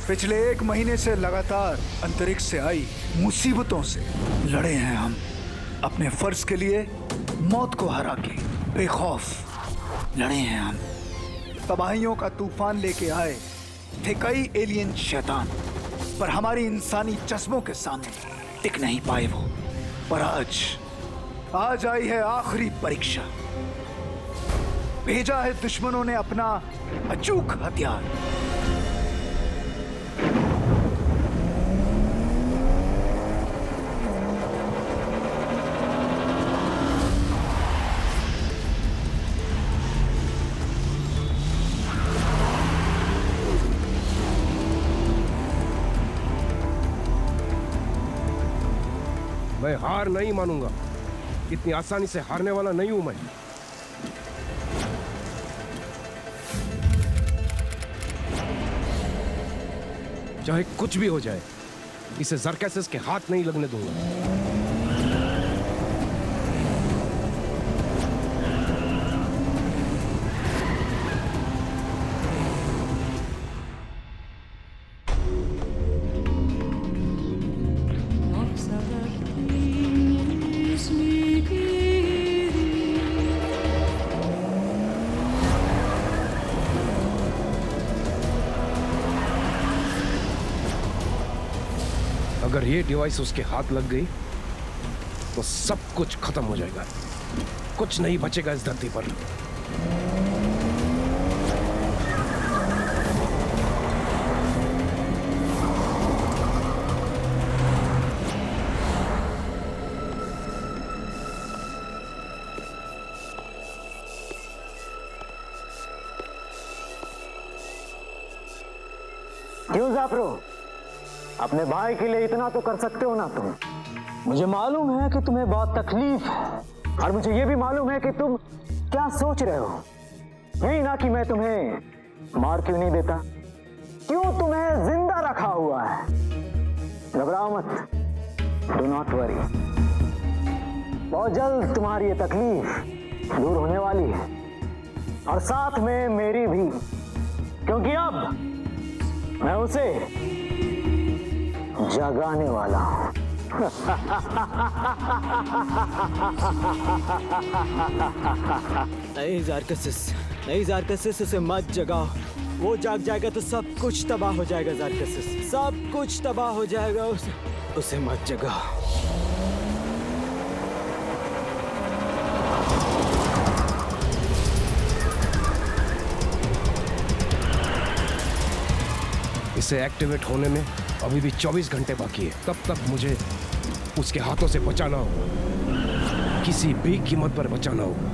पिछले 1 महीने से लगातार अंतरिक्ष से आई मुसीबतों से लड़े हैं हम। अपने फर्ज के लिए मौत को हरा के बेखौफ लड़े हैं हम। तबाहियों का तूफान लेके आए थे कई एलियन शैतान, पर हमारी इंसानी चश्मों के सामने टिक नहीं पाए वो। पर आज आई है आखिरी परीक्षा। भेजा है दुश्मनों ने अपना अचूक हथियार। मैं हार नहीं मानूंगा। इतनी आसानी से हारने वाला नहीं हूं मैं। चाहे कुछ भी हो जाए, इसे ज़रकैसिस के हाथ नहीं लगने दूंगा। अगर ये डिवाइस उसके हाथ लग गई तो सब कुछ खत्म हो जाएगा। कुछ नहीं बचेगा इस धरती पर। क्यों जाफरो, अपने भाई के लिए इतना तो कर सकते हो ना तुम। मुझे मालूम है कि तुम्हें बहुत तकलीफ है, और मुझे यह भी मालूम है कि तुम क्या सोच रहे हो। यही ना कि मैं तुम्हें मार क्यों नहीं देता, क्यों तुम्हें जिंदा रखा हुआ है। घबराओ मत, डू नॉट वरी। बहुत जल्द तुम्हारी ये तकलीफ दूर होने वाली है, और साथ में मेरी भी, क्योंकि अब मैं उसे जगाने वाला हूं। नहीं ज़रकैसिस, उसे मत जगाओ। वो जाग जाएगा तो सब कुछ तबाह हो जाएगा। ज़रकैसिस, सब कुछ तबाह हो जाएगा। उसे मत जगाओ। इसे एक्टिवेट होने में अभी भी 24 घंटे बाकी है। तब तक मुझे उसके हाथों से बचाना होगा, किसी भी कीमत पर बचाना होगा।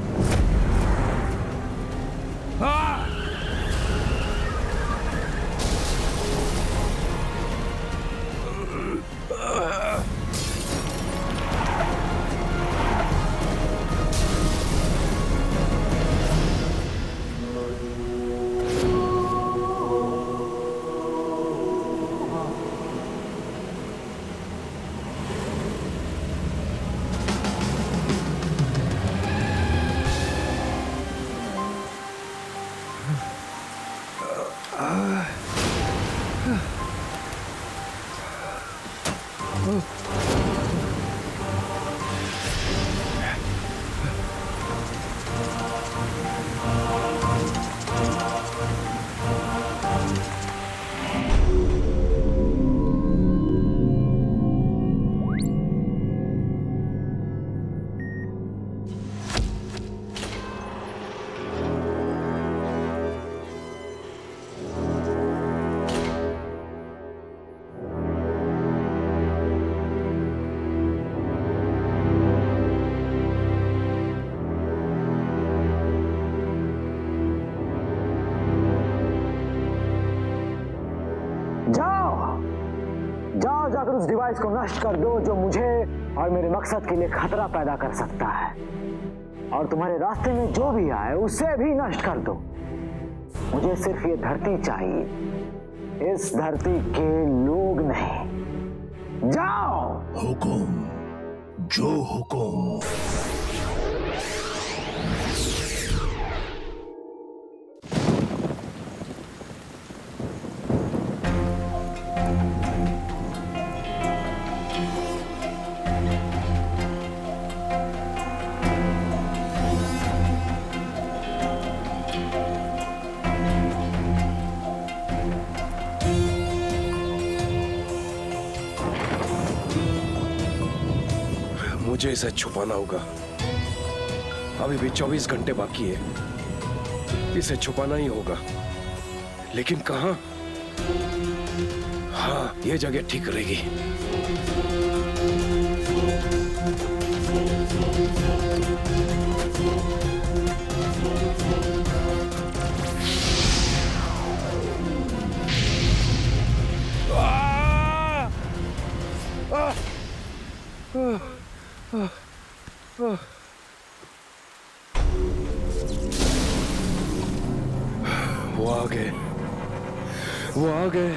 जाकर उस डिवाइस को नष्ट कर दो जो मुझे और मेरे मकसद के लिए खतरा पैदा कर सकता है, और तुम्हारे रास्ते में जो भी आए उसे भी नष्ट कर दो। मुझे सिर्फ ये धरती चाहिए, इस धरती के लोग नहीं। जाओ। हुकुम, जो हुकुम। मुझे इसे छुपाना होगा। अभी भी 24 घंटे बाकी है, इसे छुपाना ही होगा। लेकिन कहाँ? हाँ, ये जगह ठीक रहेगी। वो आ गए, वो आ गए।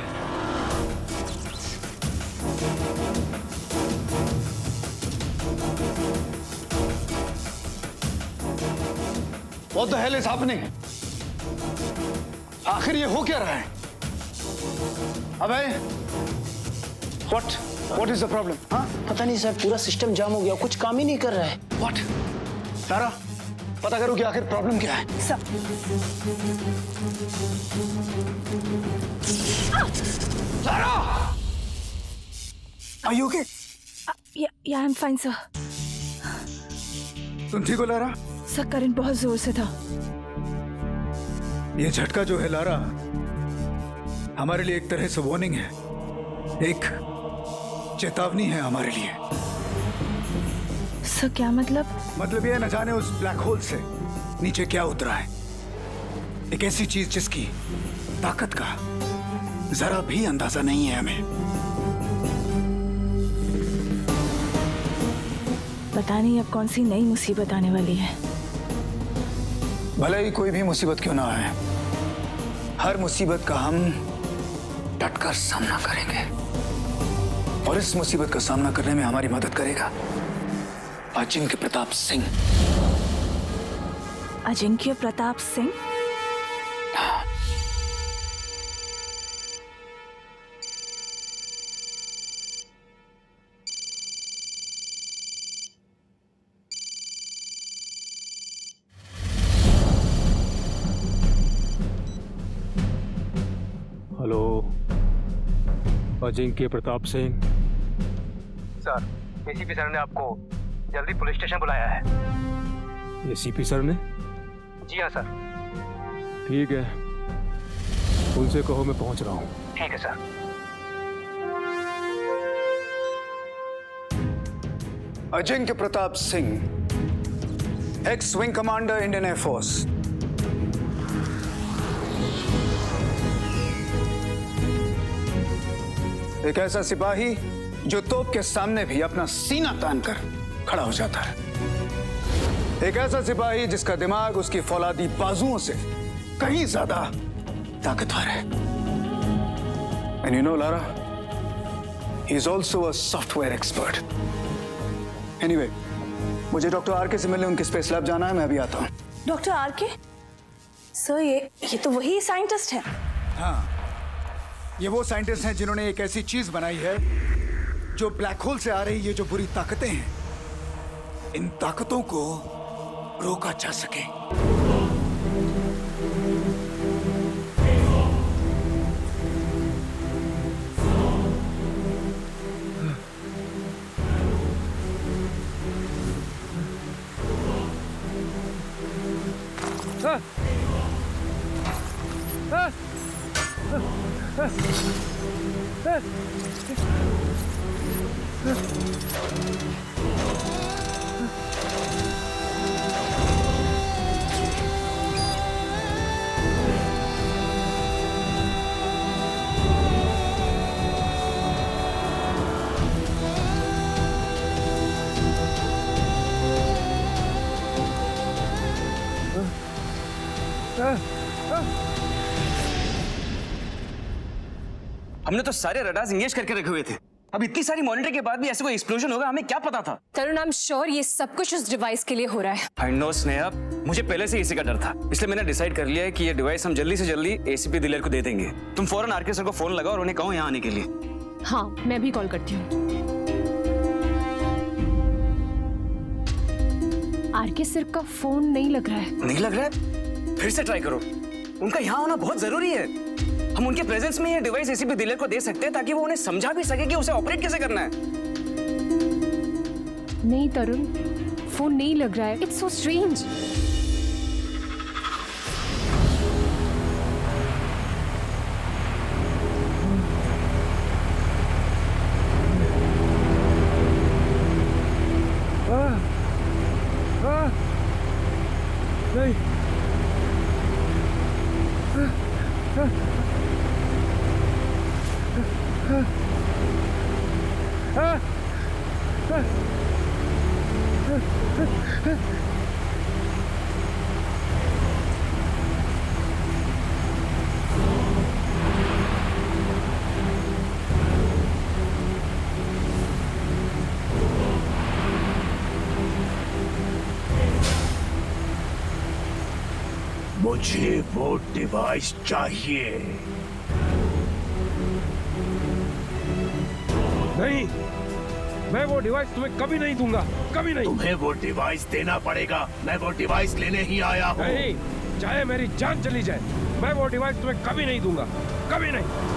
What the hell is happening? आखिर ये हो क्या रहा है? अबे, what is the problem? हाँ? पता नहीं सर, पूरा सिस्टम जाम हो गया, कुछ काम ही नहीं कर रहा है। What? तारा, पता करो कि आखिर प्रॉब्लम क्या है? तारा! Are you okay? Yeah, I'm fine, sir. तुम ठीक हो लारा? सर, करंट बहुत जोर से था। ये झटका जो है लारा, हमारे लिए एक तरह से वार्निंग है, एक चेतावनी है हमारे लिए। सर, क्या मतलब? मतलब ये न जाने उस ब्लैक होल से नीचे क्या उतरा है। एक ऐसी चीज जिसकी ताकत का जरा भी अंदाजा नहीं है हमें। पता नहीं अब कौन सी नई मुसीबत आने वाली है। भले ही कोई भी मुसीबत क्यों ना आए, हर मुसीबत का हम डटकर सामना करेंगे। और इस मुसीबत का सामना करने में हमारी मदद करेगा Ajinkya Pratap Singh. Ajinkya Pratap Singh? Hello, Ajinkya Pratap Singh. Sir, ACP sir ने आपको जल्दी पुलिस स्टेशन बुलाया है। एसीपी सर ने? जी हाँ सर। ठीक है, उनसे कहो मैं पहुंच रहा हूँ। ठीक है sir. Ajinkya Pratap Singh, x wing commander Indian air force. एक ऐसा सिपाही जो तोप के सामने भी अपना सीना तान कर खड़ा हो जाता है। एक ऐसा सिपाही जिसका दिमाग उसकी फौलादी बाजुओं से कहीं ज्यादा ताकतवर है। And you know, Lara, he is also a software expert. Anyway, मुझे डॉक्टर आरके से मिलने उनके स्पेस लैब जाना है, मैं अभी आता हूँ। Doctor R K? सर, ये तो वही साइंटिस्ट है। हाँ, ये वो साइंटिस्ट हैं जिन्होंने एक ऐसी चीज बनाई है जो ब्लैक होल से आ रही ये जो बुरी ताकतें हैं, इन ताकतों को रोका जा सके। हमने तो सारे रडार्स इंगेज करके रखे हुए थे। अब इतनी सारी मॉनिटर के बाद भी ऐसे कोई एक्सप्लोजन होगा, हमें क्या पता था? तरुण, आई एम श्योर ये सब कुछ उस डिवाइस के लिए हो रहा है। आई नो स्नेहा, मुझे पहले से इसी का डर था, इसलिए मैंने डिसाइड कर लिया है कि ये डिवाइस हम जल्दी से जल्दी एसीपी दिलेर को दे देंगे। तुम फौरन आरके सर को फोन लगाओ और उन्हें कहो यहाँ आने के लिए। हाँ, मैं भी कॉल करती हूँ। आरके सर का फोन नहीं लग रहा है। नहीं लग रहा है? फिर से ट्राई करो, उनका यहाँ होना बहुत जरूरी है। हम उनके प्रेजेंस में ये डिवाइस एसीपी दिलेर को दे सकते हैं ताकि वो उन्हें समझा भी सके कि उसे ऑपरेट कैसे करना है। नहीं तरुण, फोन नहीं लग रहा है। It's so strange. नहीं। मुझे वो डिवाइस चाहिए। नहीं, मैं वो डिवाइस तुम्हें कभी नहीं दूंगा, कभी नहीं। तुम्हें वो डिवाइस देना पड़ेगा। मैं वो डिवाइस लेने ही आया हूँ। नहीं, चाहे मेरी जान चली जाए, मैं वो डिवाइस तुम्हें कभी नहीं दूंगा, कभी नहीं।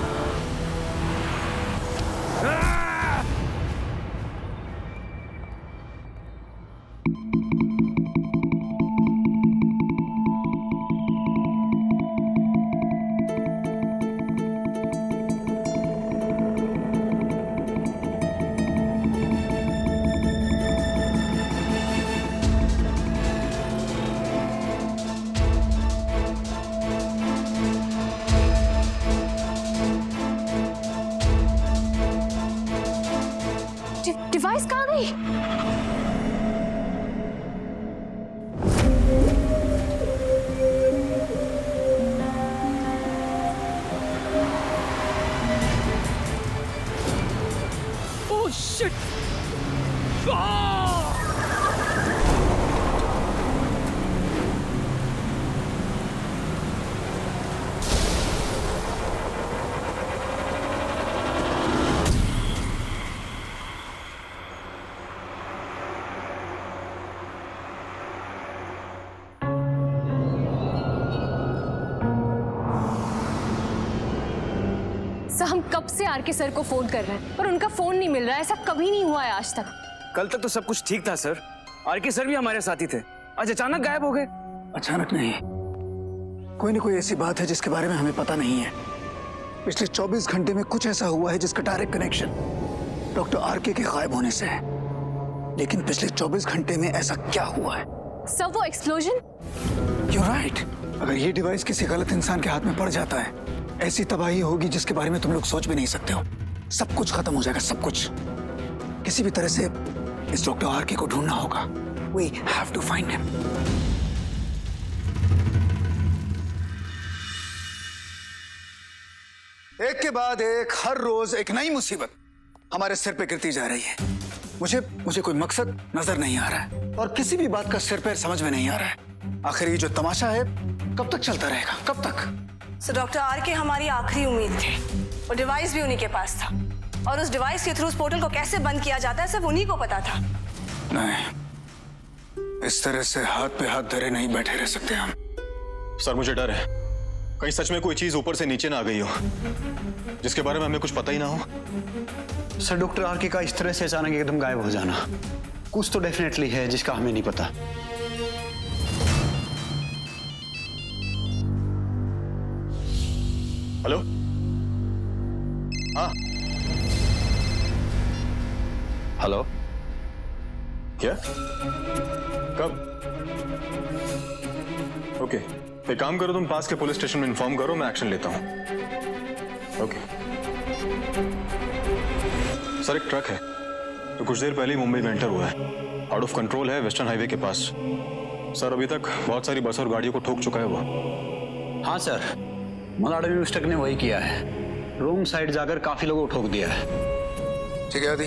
डिवाइस कहाँ गई? Oh shit! सर, हम कब से आरके सर को फोन कर रहे हैं पर उनका फोन नहीं मिल रहा है। ऐसा कभी नहीं हुआ है आज तक। कल तक तो सब कुछ ठीक था सर। आरके सर भी हमारे साथी थे, आज अचानक गायब हो गए। अचानक नहीं, कोई ना कोई ऐसी बात है जिसके बारे में हमें पता नहीं है। पिछले 24 घंटे में कुछ ऐसा हुआ है जिसका डायरेक्ट कनेक्शन डॉक्टर आरके के गायब होने से है। लेकिन पिछले 24 घंटे में ऐसा क्या हुआ है? सर, वो एक्सप्लोजन। You're right. अगर ये डिवाइस किसी गलत इंसान के हाथ में पड़ जाता है, ऐसी तबाही होगी जिसके बारे में तुम लोग सोच भी नहीं सकते हो। सब कुछ खत्म हो जाएगा, सब कुछ। किसी भी तरह से इस डॉक्टर आरके को ढूंढना होगा। We have to find him. एक के बाद एक हर रोज एक नई मुसीबत हमारे सिर पे गिरती जा रही है। मुझे कोई मकसद नजर नहीं आ रहा है और किसी भी बात का सिर पैर समझ में नहीं आ रहा है। आखिर ये जो तमाशा है कब तक चलता रहेगा, कब तक? सो डॉक्टर आरके हमारी आखिरी उम्मीद थे और डिवाइस भी उन्हीं के पास था और उस डिवाइस के थ्रू उस पोर्टल को कैसे बंद किया जाता है सिर्फ उन्हीं को पता था। नहीं, इस तरह से हाथ पे हाथ धरे नहीं बैठे रह सकते हम। सर, मुझे डर है कहीं सच में कोई चीज ऊपर से नीचे ना आ गई हो जिसके बारे में हमें कुछ पता ही ना हो। सर, डॉक्टर आरके का इस तरह से अचानक एकदम गायब हो जाना, कुछ तो डेफिनेटली है जिसका हमें नहीं पता। हेलो, हाँ, हेलो, क्या, कब? ओके, एक काम करो, तुम पास के पुलिस स्टेशन में इन्फॉर्म करो, मैं एक्शन लेता हूँ। ओके सर, एक ट्रक है जो कुछ देर पहले ही मुंबई में एंटर हुआ है। आउट ऑफ कंट्रोल है, वेस्टर्न हाईवे के पास। सर, अभी तक बहुत सारी बस और गाड़ियों को ठोक चुका है वो। हाँ सर, मलाड मिस्टेक ने वही किया है, रोंग साइड जाकर काफी लोगों को ठोक दिया है। ठीक है आदि,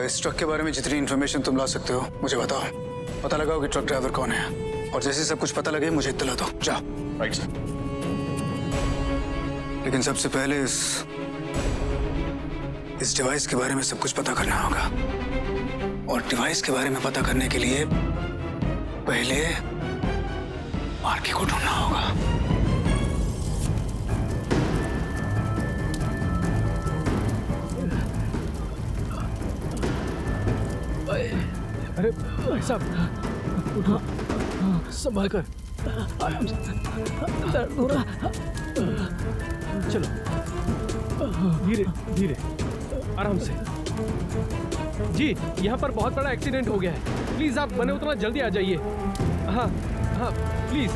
इस ट्रक के बारे में जितनी इन्फॉर्मेशन तुम ला सकते हो मुझे बताओ। पता लगाओ कि ट्रक ड्राइवर कौन है और जैसे सब कुछ पता लगे मुझे इत्तला दो। जाओ। Right sir. लेकिन सबसे पहले इस डिवाइस के बारे में सब कुछ पता करना होगा और डिवाइस के बारे में पता करने के लिए पहले आरके को ढूंढना होगा। ओए अरे भाई साहब उठो, संभाल कर। दर्द हो रहा। चलो धीरे धीरे, आराम से। जी, यहाँ पर बहुत बड़ा एक्सीडेंट हो गया है, प्लीज आप बने उतना जल्दी आ जाइए। हाँ हाँ प्लीज।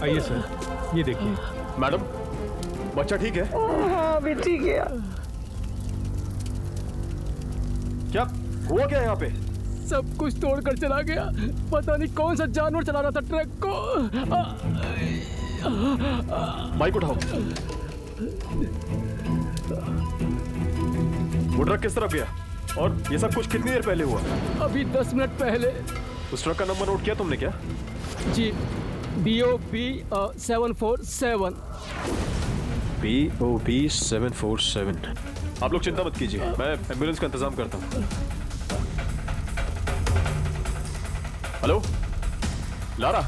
आइए सर, ये देखिए। मैडम, बच्चा ठीक है? हाँ अभी ठीक है। क्या हुआ क्या यहाँ पे? सब कुछ तोड़कर चला गया, पता नहीं कौन सा जानवर चला रहा था ट्रक को। बाइक उठाओ। वो ट्रक किस तरफ गया और ये सब कुछ कितनी देर पहले हुआ? अभी 10 मिनट पहले। उस ट्रक का नंबर नोट किया तुमने क्या? जी, BOB 747। BOB 747। आप लोग चिंता मत कीजिए, मैं एम्बुलेंस का इंतजाम करता हूँ। हेलो लारा,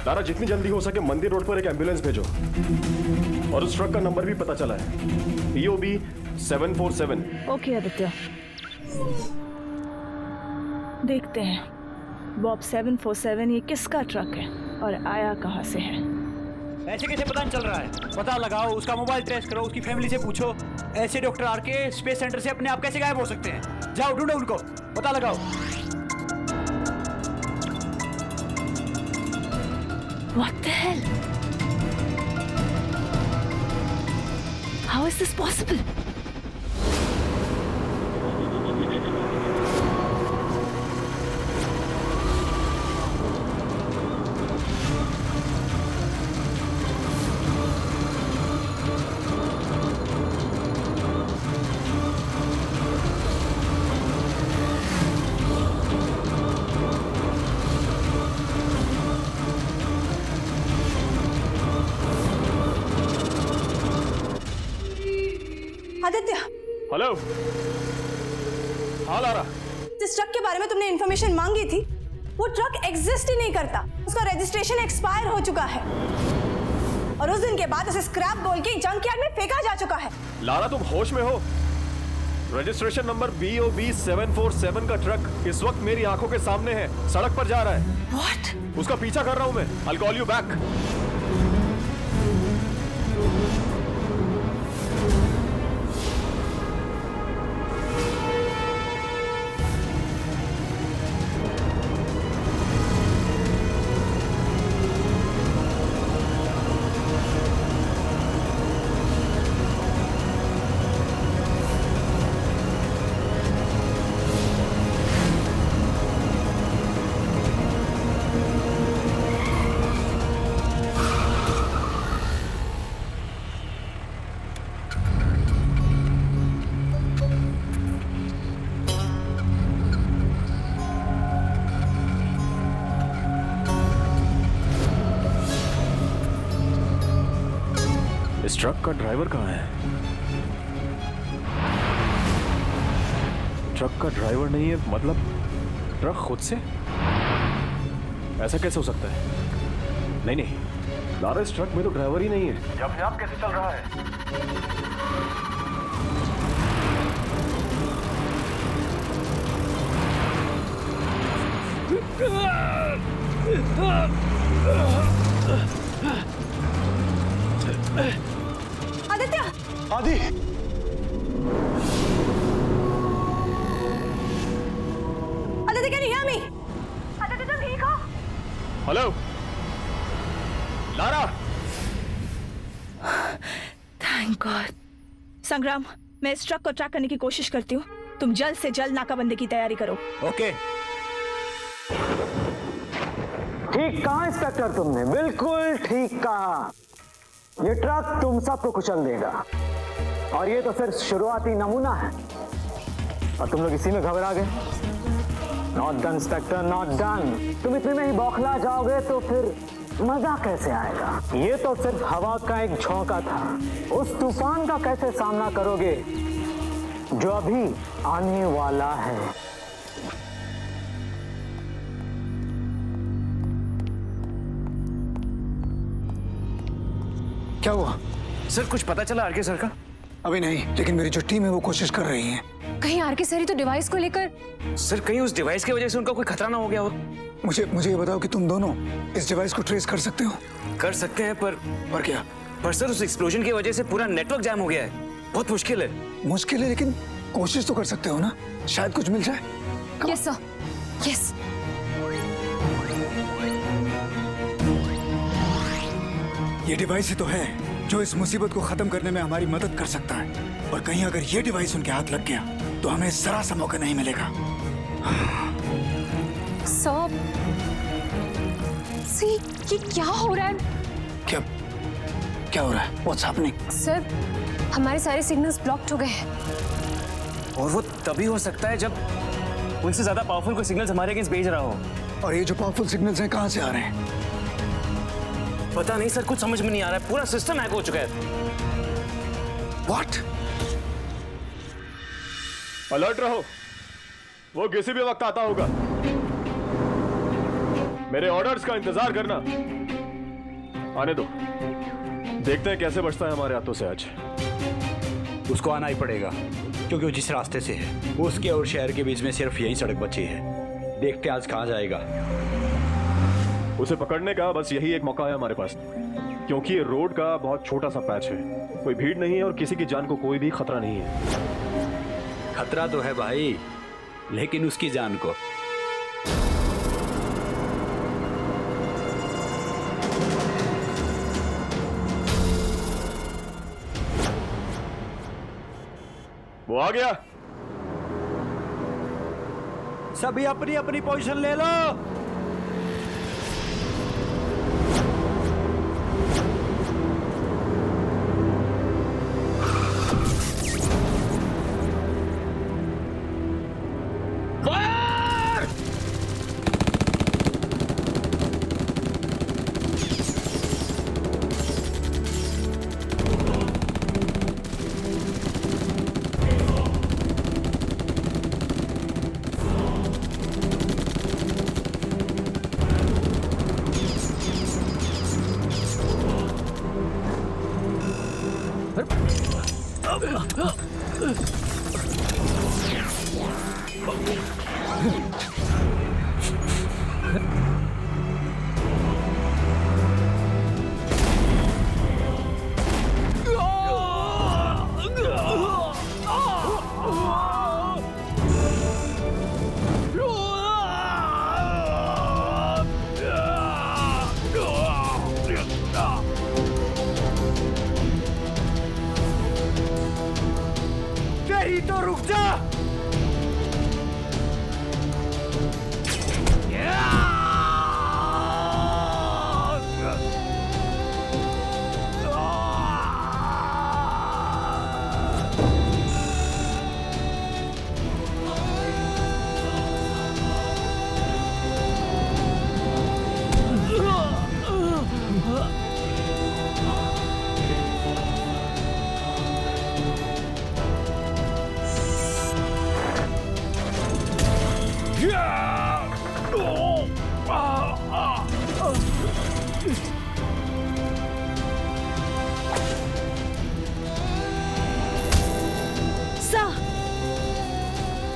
लारा जितनी जल्दी हो सके मंदिर रोड पर एक एम्बुलेंस भेजो, और उस ट्रक का नंबर भी पता चला है, BOB 747। ओके आदित्य, देखते हैं बॉब 747 ये किसका ट्रक है और आया कहाँ से है। ऐसे कैसे पता नहीं चल रहा है? पता लगाओ, उसका मोबाइल ट्रेस करो, उसकी फैमिली से पूछो। ऐसे डॉक्टर आरके स्पेस सेंटर से अपने आप कैसे गायब हो सकते हैं? जाओ ढूंढो उनको, पता लगाओ। What the hell? How is this possible? Aditya, hello. हाँ लारा, जिस ट्रक के बारे में तुमने इन्फॉर्मेशन मांगी थी वो ट्रक एग्जिस्ट ही नहीं करता, उसका रजिस्ट्रेशन एक्सपायर हो चुका है और उस दिन के बाद उसे स्क्रैप बोल के जंकयार्ड में फेंका जा चुका है। लारा तुम होश में हो? रजिस्ट्रेशन नंबर BOB 747 का ट्रक इस वक्त मेरी आंखों के सामने है, सड़क पर जा रहा है। What? उसका पीछा कर रहा हूं मैं। I'll call you back. इस ट्रक का ड्राइवर कहाँ है? ट्रक का ड्राइवर नहीं है मतलब ट्रक खुद से? ऐसा कैसे हो सकता है? नहीं नहीं, लारा इस ट्रक में तो ड्राइवर ही नहीं है। ये अपने आप कैसे चल रहा है? आदित्य! आदि! Aditya, can you hear me? Aditya, तुम ठीक हो? Hello Lara! Thank God. संग्राम, मैं इस ट्रक को ट्रैक करने की कोशिश करती हूँ, तुम जल्द से जल्द नाकाबंदी की तैयारी करो। ओके। ठीक कहा इंस्पेक्टर, तुमने बिल्कुल ठीक कहा। ये ट्रक तुम सबको कुचल देगा और ये तो सिर्फ शुरुआती नमूना है और तुम लोग इसी में घबरा गए। Not done inspector, not done. तुम इतने में ही बौखला जाओगे तो फिर मजा कैसे आएगा? ये तो सिर्फ हवा का एक झोंका था। उस तूफान का कैसे सामना करोगे जो अभी आने वाला है? क्या हुआ? सर कुछ पता चला आरके सर का? अभी नहीं, लेकिन मेरी जो टीम है वो कोशिश कर रही है। कहीं आरके सर ही तो डिवाइस को लेकर। सर कहीं उस डिवाइस की वजह से उनका कोई खतरा ना हो गया हो। मुझे ये बताओ कि तुम दोनों इस डिवाइस को ट्रेस कर सकते हो? कर सकते हैं पर क्या? पर सर उस एक्सप्लोजन की वजह से पूरा नेटवर्क जैम हो गया है। बहुत मुश्किल है। मुश्किल है, लेकिन कोशिश तो कर सकते हो ना, शायद कुछ मिल जाए। Yes sir, yes. ये डिवाइस ही तो है जो इस मुसीबत को खत्म करने में हमारी मदद कर सकता है। और कहीं अगर ये डिवाइस उनके हाथ लग गया तो हमें जरा सा मौका नहीं मिलेगा। सर, सी ये क्या हो रहा है? क्या हो रहा है? What's happening? सर, हमारे सारे सिग्नल्स ब्लॉक्ड हो गए हैं। और वो तभी हो सकता है जब उनसे ज्यादा पावरफुल कोई सिग्नल्स हमारे अगेंस्ट भेज रहा हो। और ये जो पावरफुल सिग्नल्स हैं कहां से आ रहे हैं? पता नहीं सर, कुछ समझ में नहीं आ रहा है। पूरा सिस्टम हैक हो चुका है। What? अलर्ट रहो, वो किसी भी वक्त आता होगा। मेरे ऑर्डर्स का इंतजार करना। आने दो, देखते हैं कैसे बचता है हमारे हाथों से आज। उसको आना ही पड़ेगा क्योंकि वो जिस रास्ते से है उसके और शहर के बीच में सिर्फ यही सड़क बची है। देखते आज कहां जाएगा। उसे पकड़ने का बस यही एक मौका है हमारे पास, क्योंकि ये रोड का बहुत छोटा सा पैच है। कोई भीड़ नहीं है और किसी की जान को कोई भी खतरा नहीं है। खतरा तो है भाई, लेकिन उसकी जान को। वो आ गया। सभी अपनी अपनी पोजीशन ले लो। नहीं तो रुक जा।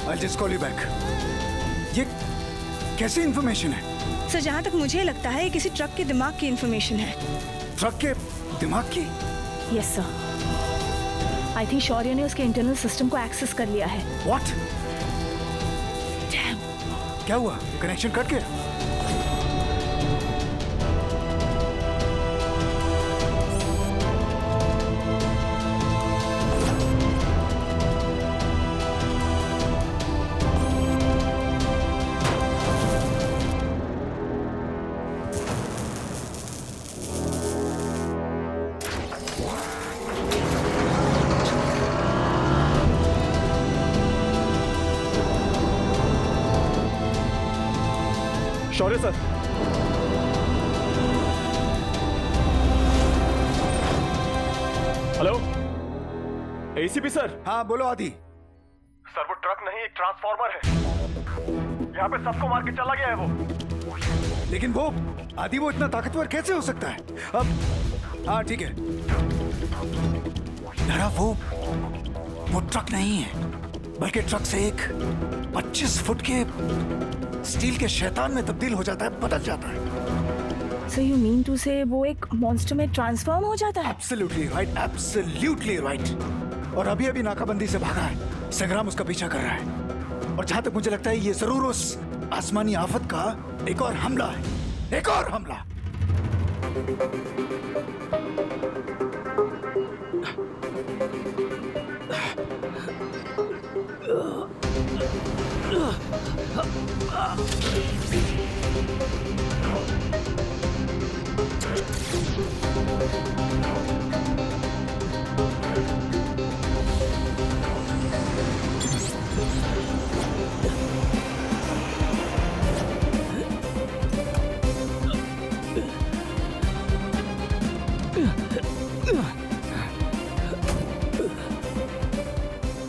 I'll just call you back. ये कैसी इंफॉर्मेशन है? सर, जहाँ तक मुझे लगता है ये किसी ट्रक के दिमाग की इंफॉर्मेशन है। ट्रक के दिमाग की? Yes sir. आई थिंक शौर्य ने उसके इंटरनल सिस्टम को एक्सेस कर लिया है। What? क्या हुआ? कनेक्शन कट गया? शौर्य सर, हेलो एसीपी सर। हाँ बोलो आदि। सर वो ट्रक नहीं, एक ट्रांसफार्मर है। यहाँ पे सबको मार के चला गया है वो। लेकिन वो आदि, वो इतना ताकतवर कैसे हो सकता है? अब हाँ ठीक है यारा, वो ट्रक नहीं है, बल्कि ट्रक से एक 25 फुट के स्टील के शैतान में तब्दील हो जाता है, बदल जाता है। So you mean to say वो एक मॉन्स्टर में ट्रांसफॉर्म हो जाता है? Absolutely right, absolutely right। और अभी अभी नाकाबंदी से भागा है, संग्राम उसका पीछा कर रहा है। और जहां तक मुझे लगता है ये जरूर उस आसमानी आफत का एक और हमला है, एक और हमला।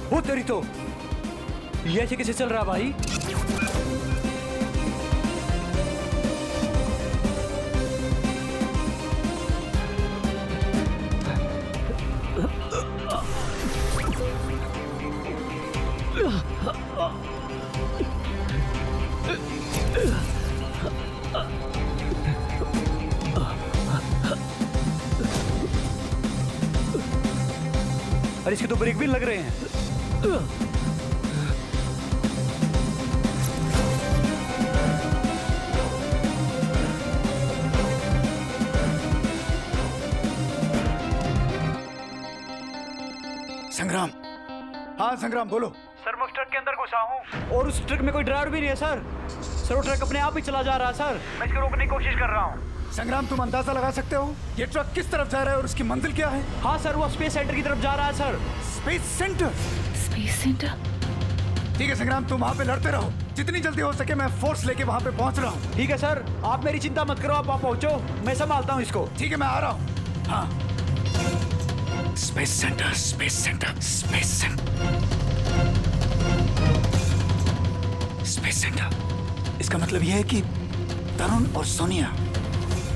वो तेरी तो ये ऐसे कैसे चल रहा भाई? अरे इसके तो ब्रेक भी लग रहे हैं। संग्राम, हाँ संग्राम बोलो। सर मैं उस ट्रक के अंदर घुसा हूँ और उस ट्रक में कोई ड्राइवर भी नहीं है सर। सर वो ट्रक अपने आप ही चला जा रहा है सर। मैं इसको रोकने की कोशिश कर रहा हूँ। संग्राम, तुम अंदाजा लगा सकते हो ये ट्रक किस तरफ जा रहा है और उसकी मंजिल क्या है? हाँ सर, वो स्पेस सेंटर की तरफ जा रहा है sir. Space centre? Space centre? ठीक है संग्राम, तुम वहाँ पे लड़ते रहो, जितनी जल्दी हो सके मैं फोर्स लेके वहाँ पे पहुँच रहा हूँ। ठीक है सर, आप मेरी चिंता मत करो, आप वहाँ पहुँचो, मैं संभालता हूँ इसको। ठीक है मैं आ रहा हूँ। हाँ space centre, space centre, space centre, space centre. इसका मतलब यह है कि तरुण और सोनिया,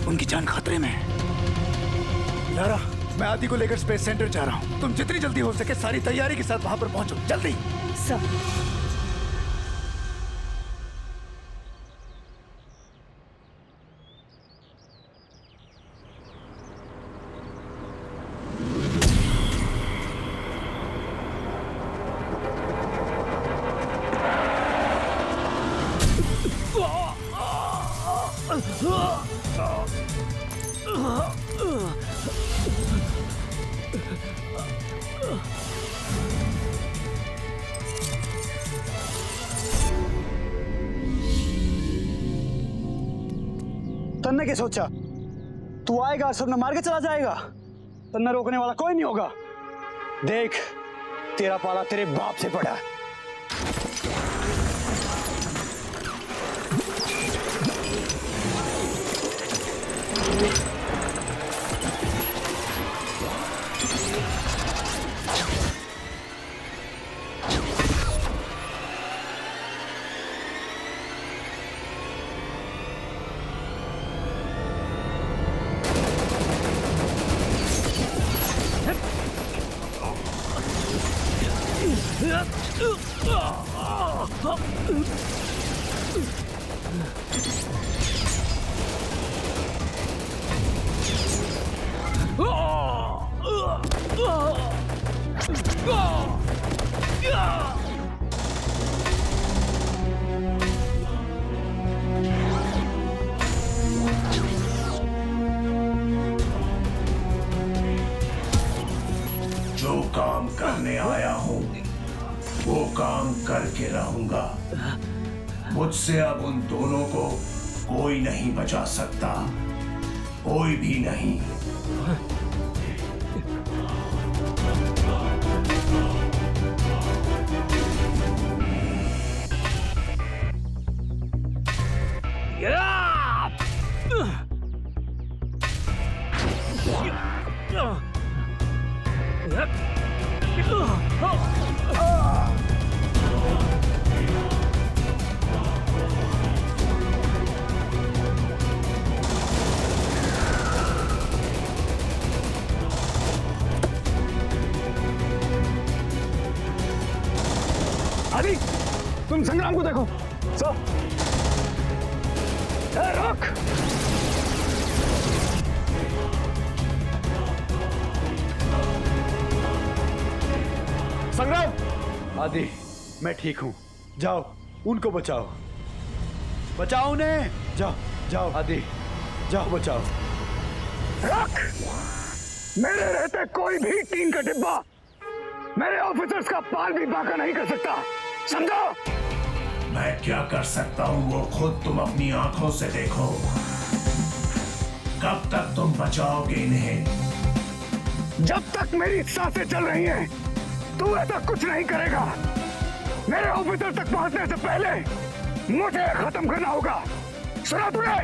उनकी जान खतरे में है। लारा, मैं आदि को लेकर स्पेस सेंटर जा रहा हूँ। तुम जितनी जल्दी हो सके सारी तैयारी के साथ वहां पर पहुंचो, जल्दी। सर तन्ने क्या सोचा? तू आएगा सबने मार के चला जाएगा? तन्ने रोकने वाला कोई नहीं होगा। देख, तेरा पाला तेरे बाप से पड़ा है। जो काम करने आया हूं वो काम करके रहूंगा। मुझसे अब उन दोनों को कोई नहीं बचा सकता, कोई भी नहीं। आदि, तुम संग्राम को देखो। सर, रोक। संग्राम। आदि, मैं ठीक हूं। जाओ, उनको बचाओ। बचाओ उन्हें। जाओ, जाओ आदि, जाओ बचाओ। रख। मेरे रहते कोई भी टीम का डिब्बा मेरे ऑफिसर्स का पाल भी बांका नहीं कर सकता, समझो? मैं क्या कर सकता हूँ वो खुद तुम अपनी आंखों से देखो। कब तक तुम बचाओगे इन्हें? जब तक मेरी सांसें चल रही हैं, तू ऐसा कुछ नहीं करेगा। मेरे ऑफिसर तक पहुंचने से पहले मुझे खत्म करना होगा, सुना तूने?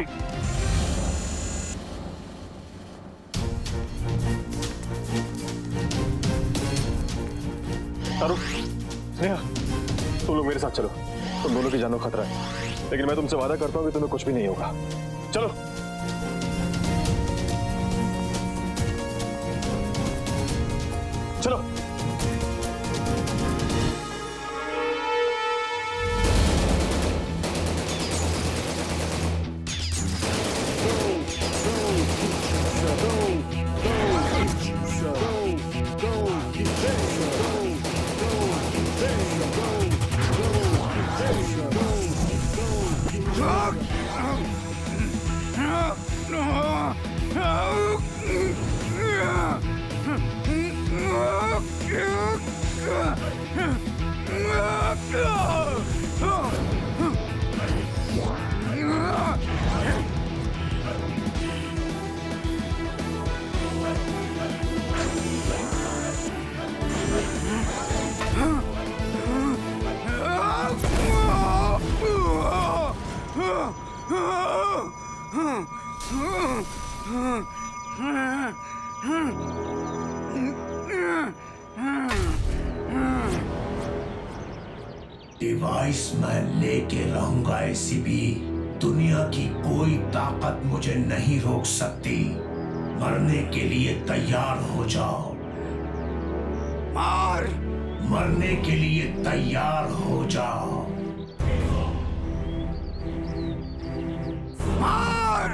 तारू, स्नेहा, तुम लोग मेरे साथ चलो। तुम दोनों की जान को खतरा है, लेकिन मैं तुमसे वादा करता हूँ कि तुम्हें कुछ भी नहीं होगा। चलो। चलो। डिवाइस मैं लेके रहूंगा एसीपी। दुनिया की कोई ताकत मुझे नहीं रोक सकती। मरने के लिए तैयार हो जाओ। मार! मरने के लिए तैयार हो जाओ। मार!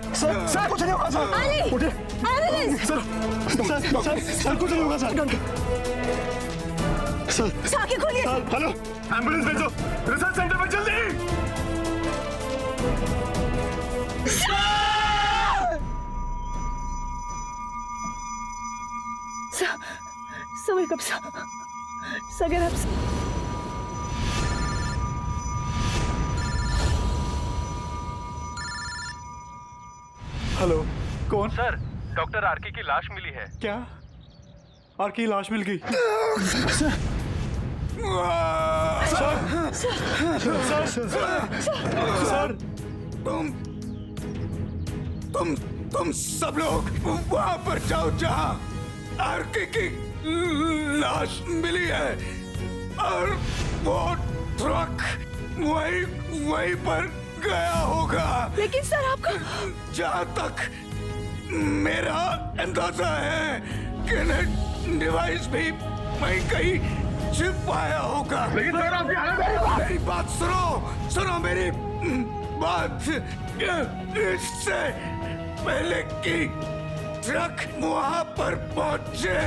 सर कुछ नहीं होगा सर। अली! उठे। सर, सर कुछ नहीं होगा सर। सर आंखें खोलिए। हेलो, एम्बुलेंस भेजो रिसर्च सेंटर में जल्दी। Sir wake up, sir. सगर आप हेलो, कौन? सर, डॉक्टर आरके की लाश मिली है। क्या? आरके की लाश मिल गई? सर, तुम सब लोग वहां पर जाओ जहां आरके की लाश मिली है, और वो ट्रक वहीं पर गया होगा। लेकिन सर आपका जहां तक मेरा अंदाजा है कि डिवाइस भी वहीं कहीं छिपाया होगा। लेकिन सर आपकी हालत मेरी बात सुनो मेरी बात। इससे पहले कि ट्रक वहां पर पहुंचे,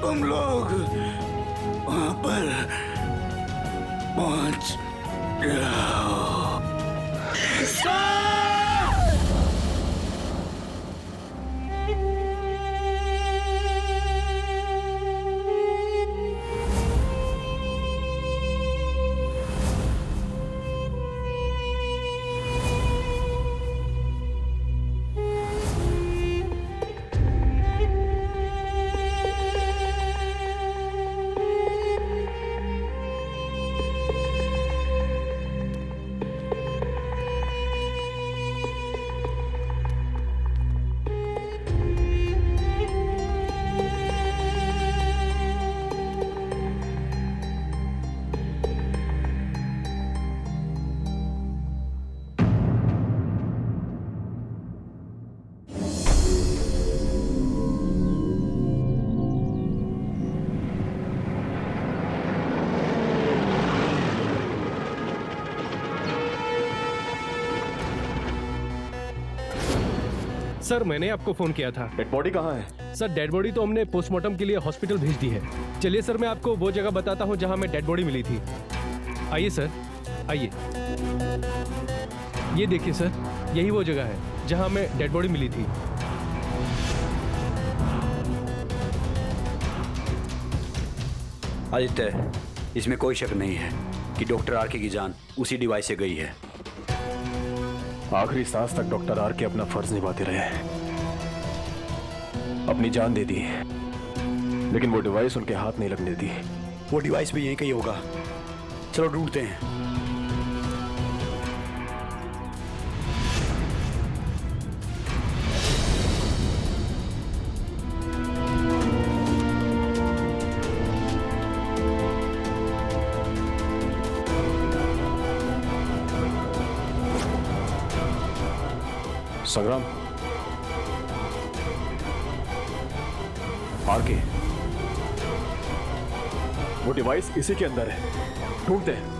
तुम लोग वहां पर पहुंच जाओ। सर, मैंने आपको फोन किया था। डेड बॉडी कहाँ है? सर, डेड बॉडी तो हमने पोस्टमार्टम के लिए हॉस्पिटल भेज दी है। चलिए सर, मैं आपको वो जगह बताता हूँ जहाँ में डेड बॉडी मिली थी। आइए सर, आइए। ये देखिए सर, यही वो जगह है जहाँ में डेड बॉडी मिली थी। आदित्य, इसमें कोई शक नहीं है कि डॉक्टर आरके की जान उसी डिवाइस से गई है। आखिरी सांस तक डॉक्टर आरके अपना फर्ज निभाते रहे, अपनी जान दे दी, लेकिन वो डिवाइस उनके हाथ नहीं लगने दी। वो डिवाइस भी यहीं कहीं होगा। चलो ढूंढते हैं। संग्राम, आरके, वो डिवाइस इसी के अंदर है, ढूंढते हैं।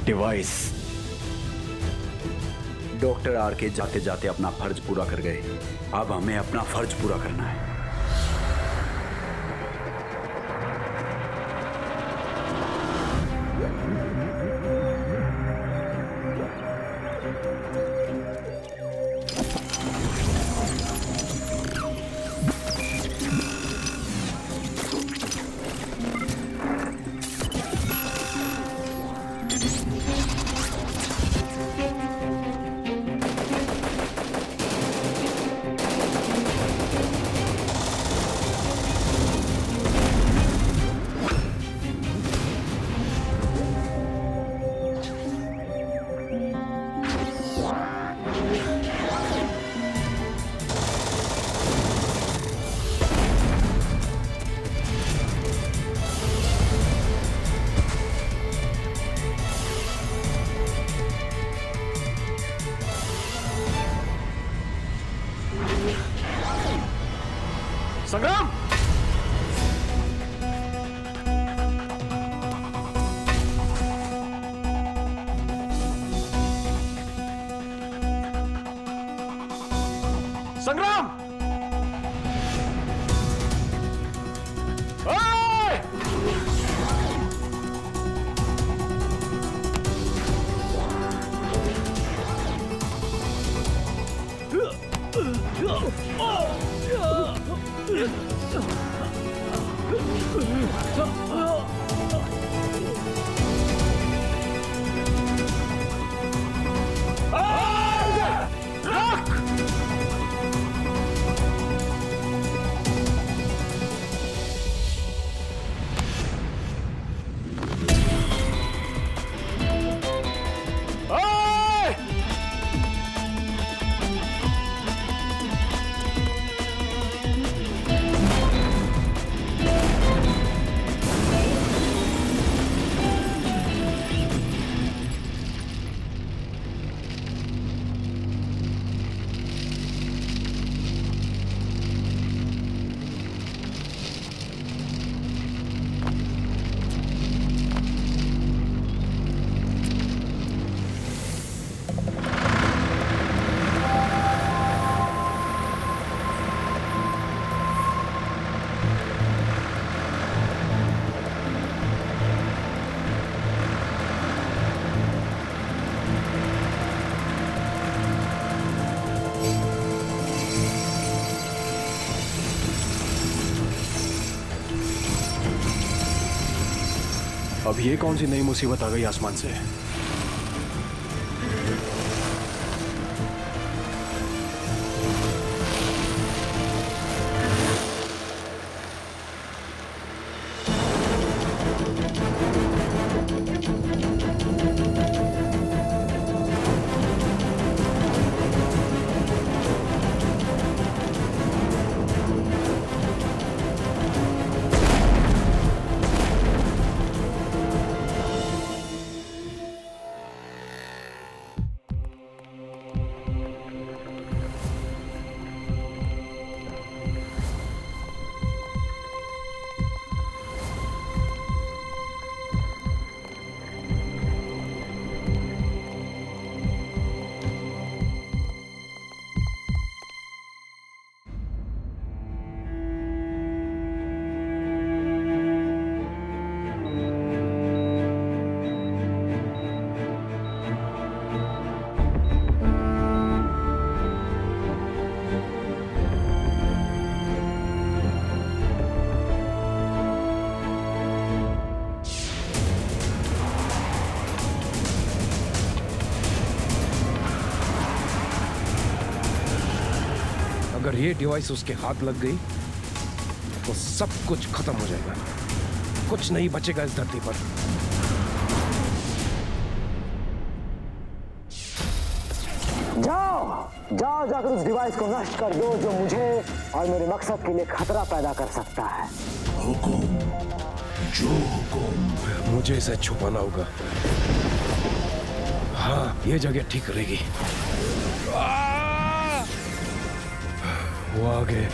डिवाइस। डॉक्टर आरके जाते जाते अपना फर्ज पूरा कर गए, अब हमें अपना फर्ज पूरा करना है। संग्राम! संग्राम! ओए! अब ये कौन सी नई मुसीबत आ गई आसमान से? अगर ये डिवाइस उसके हाथ लग गई तो सब कुछ खत्म हो जाएगा, कुछ नहीं बचेगा इस धरती पर। जाओ जाओ जाकर उस डिवाइस को नष्ट कर दो जो मुझे और मेरे मकसद के लिए खतरा पैदा कर सकता है। हुकुम, जो हुकुम। मुझे इसे छुपाना होगा। हाँ, ये जगह ठीक रहेगी। वो आ गए,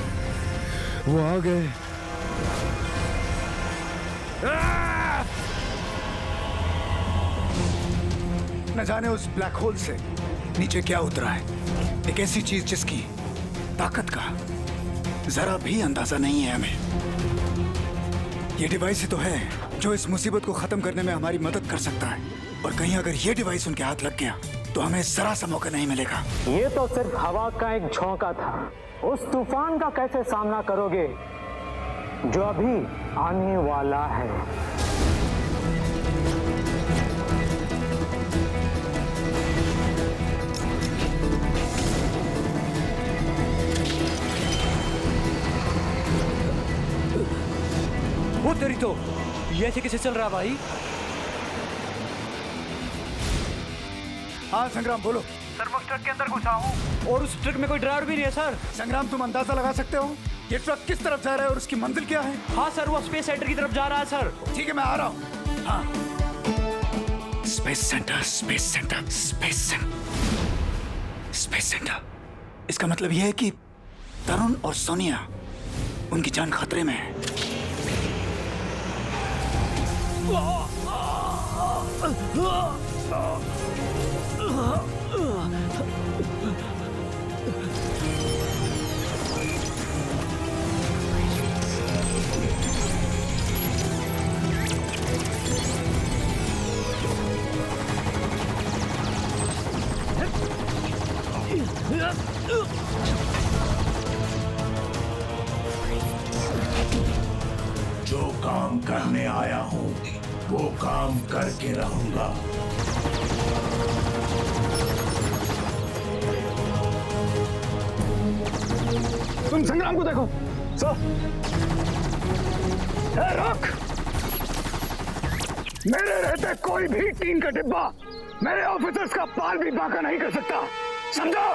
वो आ गए। न जाने उस ब्लैक होल से नीचे क्या उतरा है, एक ऐसी चीज जिसकी ताकत का जरा भी अंदाजा नहीं है हमें। ये डिवाइस ही तो है जो इस मुसीबत को खत्म करने में हमारी मदद कर सकता है, और कहीं अगर ये डिवाइस उनके हाथ लग गया तो हमें जरा सा मौका नहीं मिलेगा। ये तो सिर्फ हवा का एक झोंका था। उस तूफान का कैसे सामना करोगे जो अभी आने वाला है? वो तेरी तो ये ऐसे कैसे चल रहा भाई? हाँ संग्राम बोलो। सर मैं उस ट्रक के अंदर घुसा हूँ और उस ट्रक में कोई ड्राइवर भी नहीं है सर। संग्राम तुम अंदाजा लगा सकते हो ये ट्रक किस तरफ जा रहा है और उसकी मंजिल क्या है? हाँ सर, वो स्पेस सेंटर की तरफ जा रहा है सर। ठीक है मैं आ रहा हूँ। हाँ, space centre, space centre, space centre, space centre. इसका मतलब यह है कि तरुण और सोनिया उनकी जान खतरे में है। जो काम करने आया हूँ वो काम करके रहूंगा। तुम संग्राम को देखो। सर, रोक। मेरे रहते कोई भी टीन का डिब्बा मेरे ऑफिसर्स का पाल भी बांका नहीं कर सकता, समझो?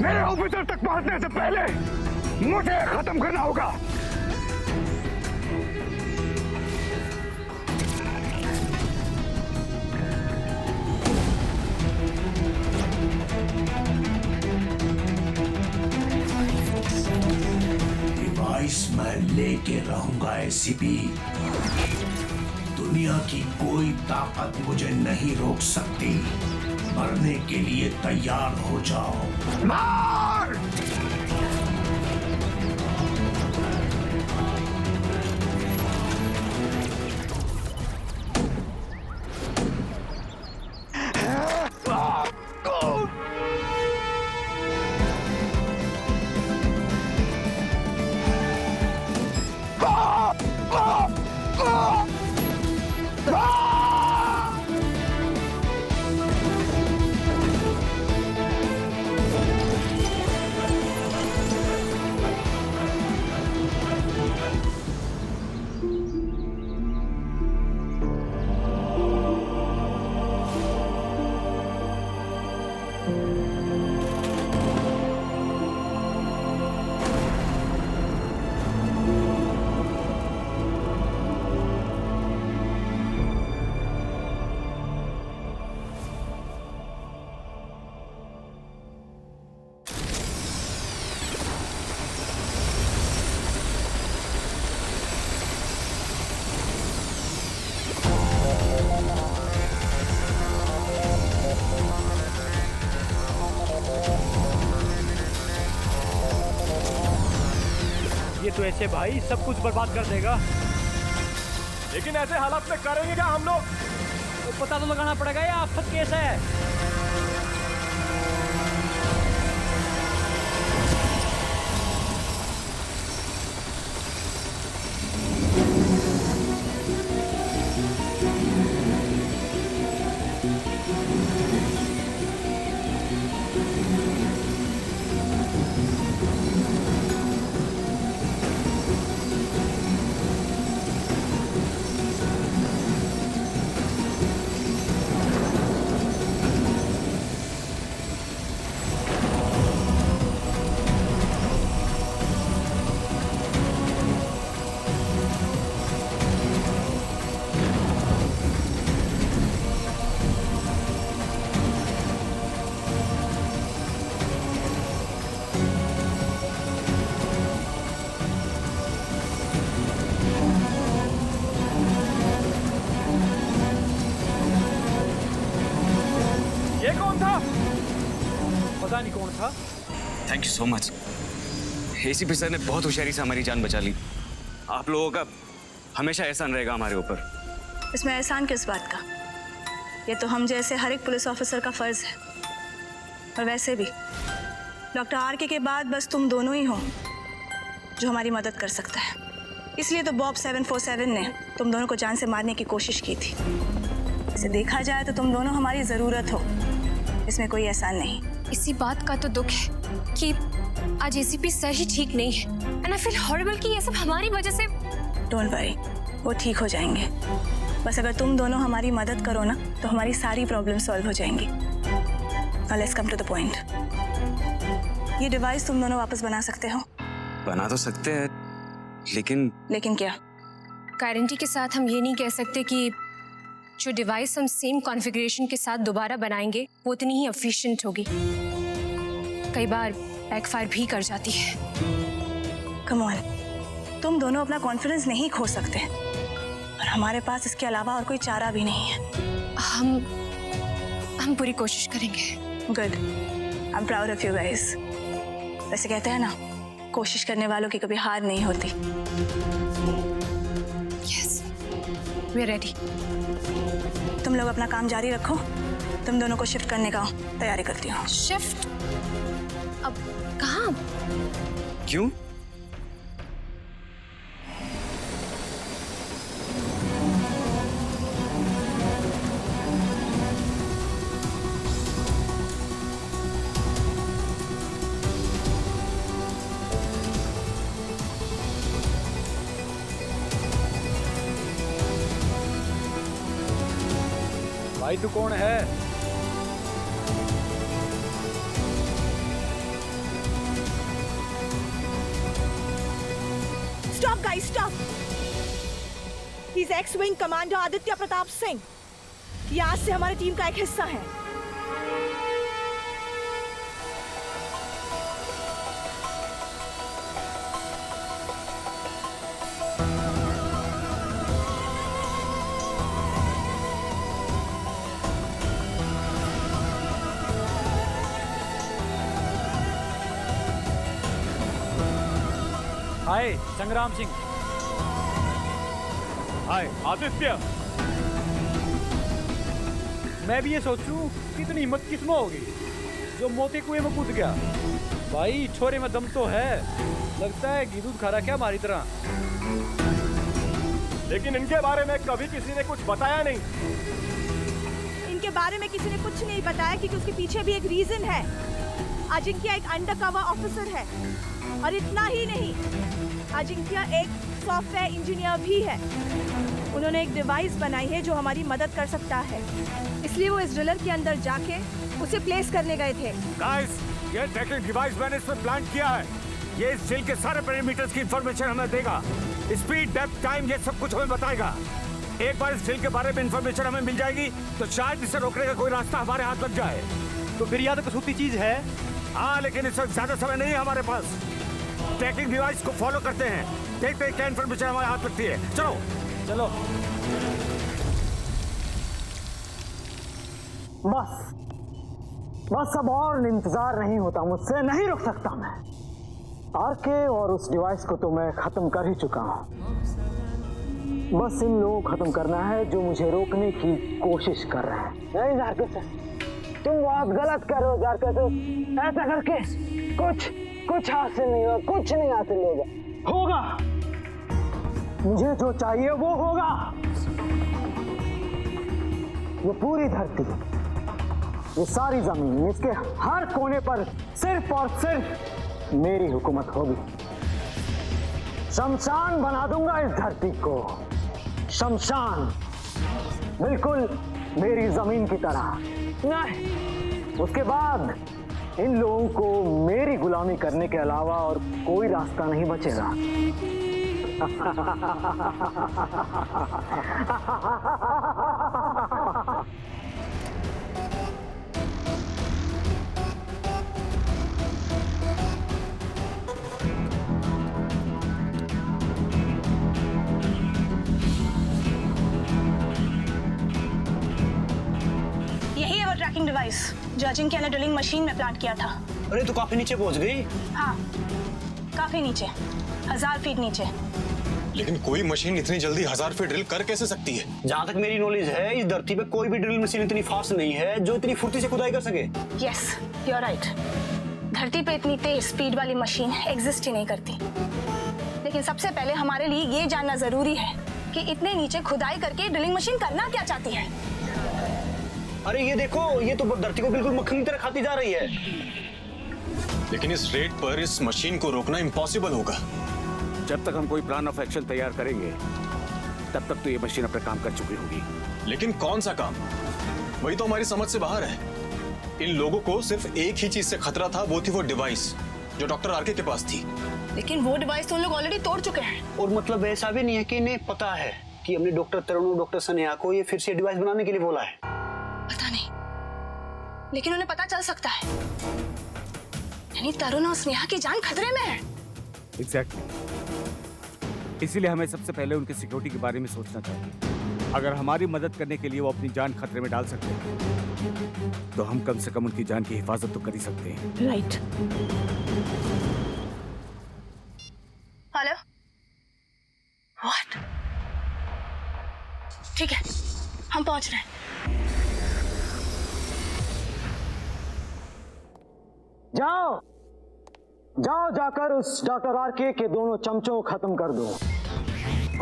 मेरे ऑफिसर तक पहुंचने से पहले मुझे खत्म करना होगा। डिवाइस मैं लेके रहूंगा एसीपी। दुनिया की कोई ताकत मुझे नहीं रोक सकती। मरने के लिए तैयार हो जाओ। मार! ये तो ऐसे भाई सब कुछ बर्बाद कर देगा। लेकिन ऐसे हालात में करेंगे क्या हम लोग? तो पता तो लगाना पड़ेगा ये आफत केस है। पता नहीं कौन था। Thank you so much. ACP sir ने बहुत होशियारी से हमारी जान बचा ली। आप लोगों का हमेशा एहसान रहेगा हमारे ऊपर। इसमें एहसान किस बात का? ये तो हम जैसे हर एक पुलिस ऑफिसर का फर्ज है। और वैसे भी डॉक्टर आरके के बाद बस तुम दोनों ही हो जो हमारी मदद कर सकता है। इसलिए तो बॉब 747 ने तुम दोनों को जान से मारने की कोशिश की थी। इसे देखा जाए तो तुम दोनों हमारी ज़रूरत हो, इसमें कोई एहसान नहीं। इसी बात का तो दुख है कि आज एसीपी सर ही ठीक नहीं है। एंड आई फील हॉरिबल कि ये सब हमारी वजह से। डोंट वरी, वो ठीक हो जाएंगे। बस अगर तुम दोनों हमारी मदद करो ना तो हमारी सारी प्रॉब्लम सॉल्व हो जाएंगी। Now let's come to the point. ये डिवाइस तुम दोनों वापस बना सकते हो? बना तो सकते हैं, लेकिन क्या? गारंटी के साथ हम ये नहीं कह सकते कि जो डिवाइस हम सेम कॉन्फ़िगरेशन के साथ दोबारा बनाएंगे वो उतनी ही एफिशिएंट होगी। कई बार बैकफायर भी कर जाती है। कम ऑन, तुम दोनों अपना कॉन्फिडेंस नहीं खो सकते और हमारे पास इसके अलावा और कोई चारा भी नहीं है। हम पूरी कोशिश करेंगे। Good, I am proud of you guys. वैसे कहते हैं ना, कोशिश करने वालों की कभी हार नहीं होती। Yes, we are ready. तुम लोग अपना काम जारी रखो, तुम दोनों को शिफ्ट करने का तैयारी करती हूँ। शिफ्ट? अब कहाँ? क्यों? भाई तू कौन है? Stop guys, stop. He is x-wing commander Aditya Pratap Singh. ये आज से हमारी टीम का एक हिस्सा है। हाय संग्राम सिंह। हाय आदित्य। मैं भी ये सोचूं कि इतनी हिम्मत किसमें होगी जो मोती कुएं में कूद गया। भाई छोरे में दम तो है, लगता है घी दूध खा क्या हमारी तरह। लेकिन इनके बारे में कभी किसी ने कुछ बताया नहीं। इनके बारे में किसी ने कुछ नहीं बताया क्योंकि उसके पीछे भी एक रीजन है। अजिंक्य एक अंडरकवर ऑफिसर है और इतना ही नहीं, अजिंक्य एक सॉफ्टवेयर इंजीनियर भी है। उन्होंने एक डिवाइस बनाई है जो हमारी मदद कर सकता है, इसलिए वो इस ड्रिलर के अंदर जाके उसे प्लेस करने गए थे। गाइस, ये ट्रैकिंग डिवाइस मैंने इसमें प्लान किया है। ये इस ड्रिल के सारे पैरामीटर्स की इंफॉर्मेशन हमें देगा। स्पीड, डेप्थ, टाइम, ये सब कुछ हमें बताएगा। एक बार इस ड्रिल के बारे में इंफॉर्मेशन हमें मिल जाएगी तो शायद इसे रोकने का कोई रास्ता हमारे हाथ लग जाए। तो फिर यह तो कसूती चीज है। हाँ, लेकिन इस वक्त ज्यादा समय नहीं है हमारे पास। ट्रैकिंग डिवाइस को फॉलो करते हैं, देखते हैं क्या इंफॉर्मेशन हमारे हाथ लगती है। चलो चलो। बस अब और इंतजार नहीं होता, मुझसे नहीं रुक सकता मैं। आरके और उस डिवाइस को तो मैं खत्म कर ही चुका हूं। बस इन लोगों को खत्म करना है जो मुझे रोकने की कोशिश कर रहे हैं। नहीं जारकेस, तुम बहुत गलत कर रहे हो जारकेस। ऐसा करके कुछ हासिल नहीं होगा, कुछ नहीं हासिल होगा। मुझे जो चाहिए वो होगा। ये पूरी धरती, ये सारी जमीन, इसके हर कोने पर सिर्फ और सिर्फ मेरी हुकूमत होगी। शमशान बना दूंगा इस धरती को, शमशान, बिल्कुल मेरी जमीन की तरह। नहीं, उसके बाद इन लोगों को मेरी गुलामी करने के अलावा और कोई रास्ता नहीं बचेगा। यही है वो ट्रैकिंग डिवाइस जो अजिंक्य ने ड्रिलिंग मशीन में प्लांट किया था। अरे तो काफी नीचे पहुंच गई। हाँ, काफी नीचे, 1000 फीट नीचे। लेकिन कोई मशीन इतनी जल्दी 1000 फीट ड्रिल कर कैसे सकती है? जहाँ तक मेरी नॉलेज है, इस धरती पे कोई भी ड्रिल मशीन इतनी फास्ट नहीं है जो इतनी फुर्ती से खुदाई कर सके। Yes, you are right. धरती पे इतनी तेज स्पीड वाली मशीन एग्जिस्ट ही नहीं करती। लेकिन सबसे पहले हमारे लिए ये जानना जरूरी है कि इतने नीचे खुदाई करके ड्रिलिंग मशीन करना क्या चाहती है। अरे ये देखो, ये तो धरती को बिल्कुल मक्खन की तरह खाती जा रही है। लेकिन इस रेट पर इस मशीन को रोकना इम्पॉसिबल होगा। जब तक हम कोई प्लान ऑफ एक्शन तैयार करेंगे तब तक तो ये मशीन अपना काम कर चुकी होगी। लेकिन कौन सा काम? वही तो हमारी समझ से बाहर है। इन लोगों को सिर्फ एक ही चीज से खतरा था, वो थी वो डिवाइस जो डॉक्टर आरके के पास थी। लेकिन वो डिवाइस तो उन लोग ऑलरेडी तोड़ चुके हैं। और मतलब ऐसा भी नहीं है कि इन्हें पता है कि हमने डॉक्टर तरुण और डॉक्टर सनेहा को ये फिर से डिवाइस बनाने के लिए बोला है। पता नहीं, लेकिन उन्हें पता चल सकता है। यानी तरुण और स्नेहा की जान खतरे में है। एग्जैक्टली। इसीलिए हमें सबसे पहले उनकी सिक्योरिटी के बारे में सोचना चाहिए। अगर हमारी मदद करने के लिए वो अपनी जान खतरे में डाल सकते हैं तो हम कम से कम उनकी जान की हिफाजत तो कर ही सकते हैं। राइट। हेलो। व्हाट? ठीक है, हम पहुंच रहे हैं। जाओ जाओ, जाकर उस डॉक्टर आरके के दोनों चमचों को खत्म कर दो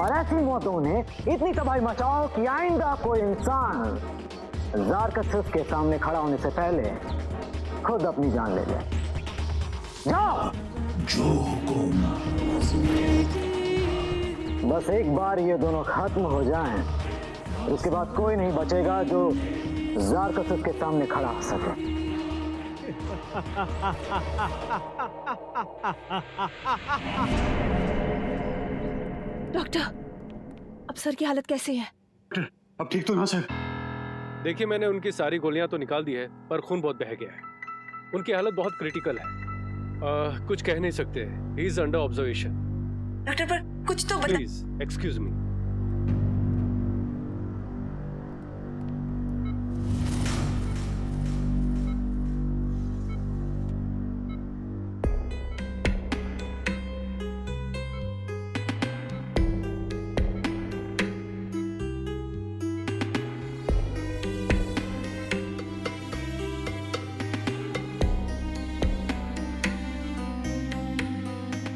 और ऐसी मौतों ने इतनी तबाही मचाओ कि आइंदा कोई इंसान ज़ारकसिस के सामने खड़ा होने से पहले खुद अपनी जान ले ले। जाओ। जो हुकुम। बस एक बार ये दोनों खत्म हो जाएं, उसके बाद कोई नहीं बचेगा जो ज़ारकसिस के सामने खड़ा हो सके। डॉक्टर, अब सर की हालत कैसी है? अब ठीक तो ना सर? देखिए, मैंने उनकी सारी गोलियां तो निकाल दी है, पर खून बहुत बह गया है। उनकी हालत बहुत क्रिटिकल है। कुछ कह नहीं सकते। He is under observation. Doctor, पर कुछ तो बता। Please excuse me.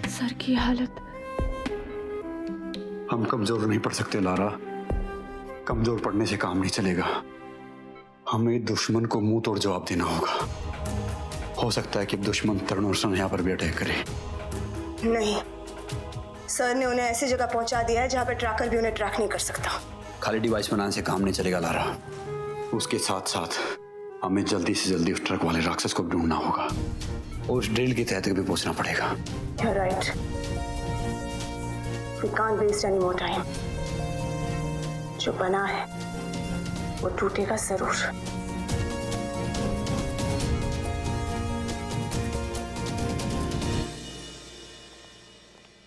सर की हालत। हम कमजोर नहीं पड़ सकते लारा। कमजोर पड़ने से काम नहीं चलेगा। हमें दुश्मन को मुंह तोड़ जवाब देना होगा। हो सकता है कि दुश्मन तरुण और सन्या पर भी अटैक करे। नहीं, सर ने उन्हें ऐसी जगह पहुंचा दिया है जहां पर ट्रैकर भी उन्हें ट्रैक नहीं कर सकता। खाली डिवाइस बनाने से काम नहीं चलेगा लारा। उसके साथ साथ हमें जल्दी से जल्दी उस ट्रक वाले राक्षस को ढूंढना होगा। उस ड्रिल की तह तक भी पहुंचना पड़ेगा। You're right. We can't waste any more time. जो बना है वो टूटेगा जरूर।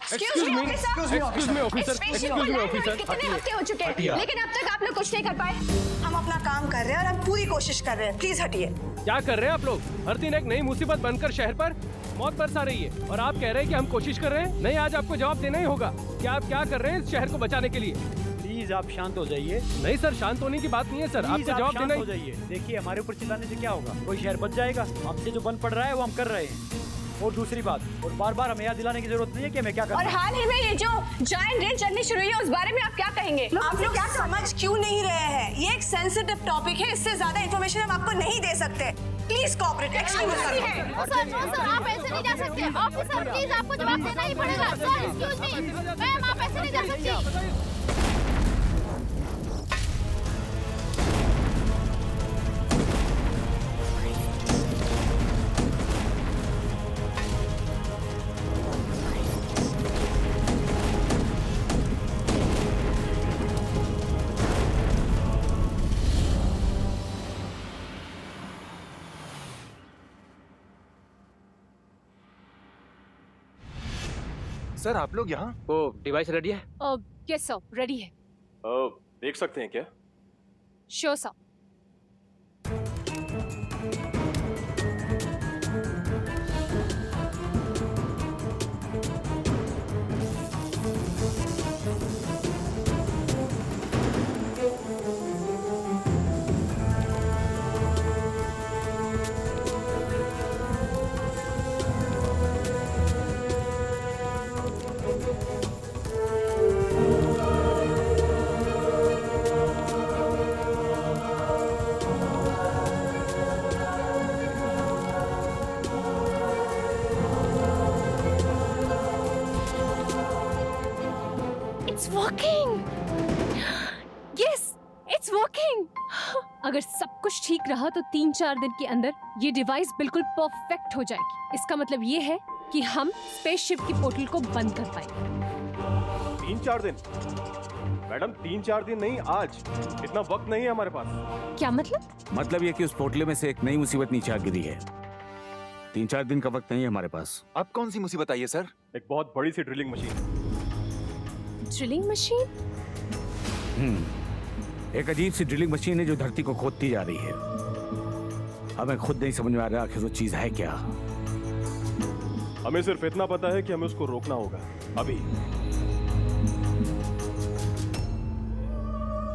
Excuse me, officer. Excuse me, officer. कितने हफ्ते हो चुके हैं, लेकिन अब तक आप लोग कुछ नहीं कर पाए। हम अपना काम कर रहे हैं और हम पूरी कोशिश कर रहे हैं। प्लीज हटिए। क्या कर रहे हैं आप लोग? हर दिन एक नई मुसीबत बनकर शहर पर मौत बरसा रही है और आप कह रहे हैं कि हम कोशिश कर रहे हैं? नहीं, आज आपको जवाब देना ही होगा कि आप क्या कर रहे हैं इस शहर को बचाने के लिए। प्लीज आप शांत हो जाइए। नहीं सर, शांत होने की बात नहीं है सर, आपको जवाब देना हो जाइए। देखिए, हमारे ऊपर चिल्लाने से क्या होगा? कोई शहर बच जाएगा? हमसे जो बन पड़ रहा है वो हम कर रहे हैं। और दूसरी बात, और बार बार हमें याद दिलाने की जरूरत नहीं है कि हमें क्या करना है। और हाल ही में ये जो जायंट रेल चलनी शुरू हुई है उस बारे में आप क्या कहेंगे? आप लोग क्या समझ क्यों नहीं रहे हैं? ये एक सेंसिटिव टॉपिक है, इससे ज्यादा इन्फॉर्मेशन हम आपको नहीं दे सकते। Please cooperate. Excuse me sir, आप ऐसे नहीं जा सकते। ऑफिसर प्लीज, आपको जवाब देना ही पड़ेगा। सर एक्सक्यूज मी मैम, आप ऐसे नहीं जा सकती। सर, आप लोग यहाँ? वो डिवाइस रेडी है? यस सर, रेडी है। देख सकते हैं क्या? Sure sir. It's working. Yes, it's working. अगर सब कुछ ठीक रहा तो 3-4 दिन के अंदर ये डिवाइस बिल्कुल परफेक्ट हो जाएगी। इसका मतलब ये है कि हम स्पेसशिप की पोर्टल को बंद कर पाएंगे। 3-4 दिन? मैडम, 3-4 दिन नहीं, आज। इतना वक्त नहीं है हमारे पास। क्या मतलब? मतलब ये कि उस पोटले में से एक नई मुसीबत नीचे आ गिरी है। 3-4 दिन का वक्त नहीं है हमारे पास। अब कौन सी मुसीबत आई है सर? एक बहुत बड़ी सी ड्रिलिंग मशीन। Drilling machine? एक अजीब सी ड्रिलिंग मशीन है जो धरती को खोदती जा रही है। हमें खुद नहीं समझ में आ रहा आखिर वो चीज है क्या। हमें सिर्फ इतना पता है कि हमें उसको रोकना होगा अभी।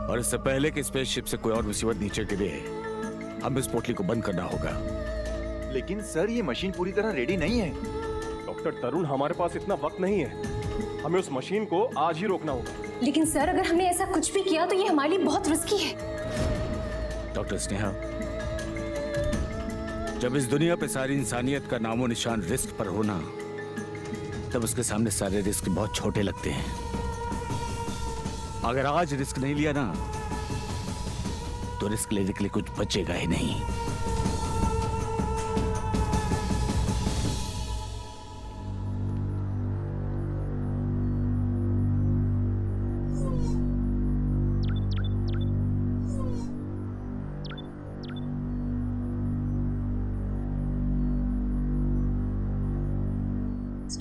और इससे पहले कि स्पेसशिप से कोई और मुसीबत नीचे गिरे, हमें इस पोटली को बंद करना होगा। लेकिन सर ये मशीन पूरी तरह रेडी नहीं है। डॉक्टर तरुण, हमारे पास इतना वक्त नहीं है। हमें उस मशीन को आज ही रोकना होगा। लेकिन सर, अगर हमने ऐसा कुछ भी किया तो ये हमारे लिए बहुत रिस्की है। डॉक्टर स्नेहा, जब इस दुनिया पे सारी इंसानियत का नामो निशान रिस्क पर होना, तब उसके सामने सारे रिस्क बहुत छोटे लगते हैं। अगर आज रिस्क नहीं लिया ना, तो रिस्क लेने के लिए कुछ बचेगा ही नहीं।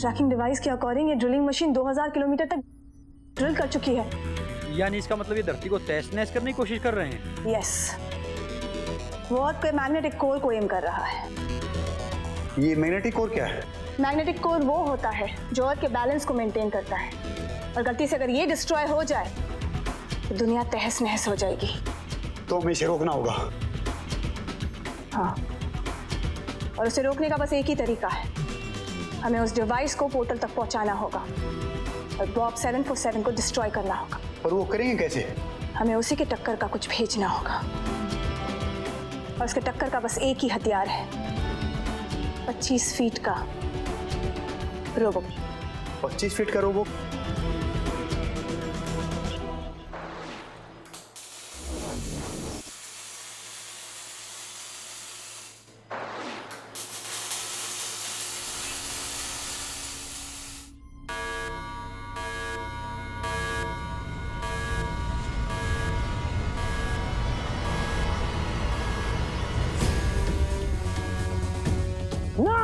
ट्रैकिंग डिवाइस के अकॉर्डिंग ये ड्रिलिंग मशीन 2000 किलोमीटर तक ड्रिल कर चुकी है। यानी इसका मतलब ये धरती को तहस नहस करने की कोशिश कर रहे हैं। यस, वो अर्थ के मैग्नेटिक कोर को एम कर रहा है। ये मैग्नेटिक कोर क्या है? मैग्नेटिक कोर वो होता है जो अर्थ के बैलेंस को मेंटेन करता है, और गलती से अगर ये डिस्ट्रॉय हो जाए तो दुनिया तहस नहस हो जाएगी। तो हमें इसे रोकना होगा। हाँ, और उसे रोकने का बस एक ही तरीका है, हमें उस डिवाइस को पोर्टल तक पहुंचाना होगा और बॉब 747 को डिस्ट्रॉय करना होगा। और वो करेंगे कैसे? हमें उसी के टक्कर का कुछ भेजना होगा, और उसके टक्कर का बस एक ही हथियार है, 25 फीट का रोबो। 25 फीट का रोबो?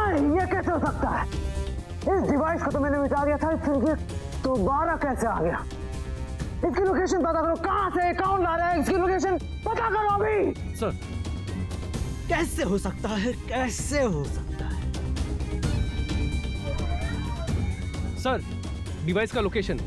नहीं, ये कैसे हो सकता है? इस डिवाइस को तो मैंने मिटा दिया था, फिर ये दोबारा कैसे आ गया? इसकी लोकेशन पता करो, कहां से कौन ला रहा है, इसकी लोकेशन पता करो अभी। सर, कैसे हो सकता है? कैसे हो सकता है? सर, डिवाइस का लोकेशन।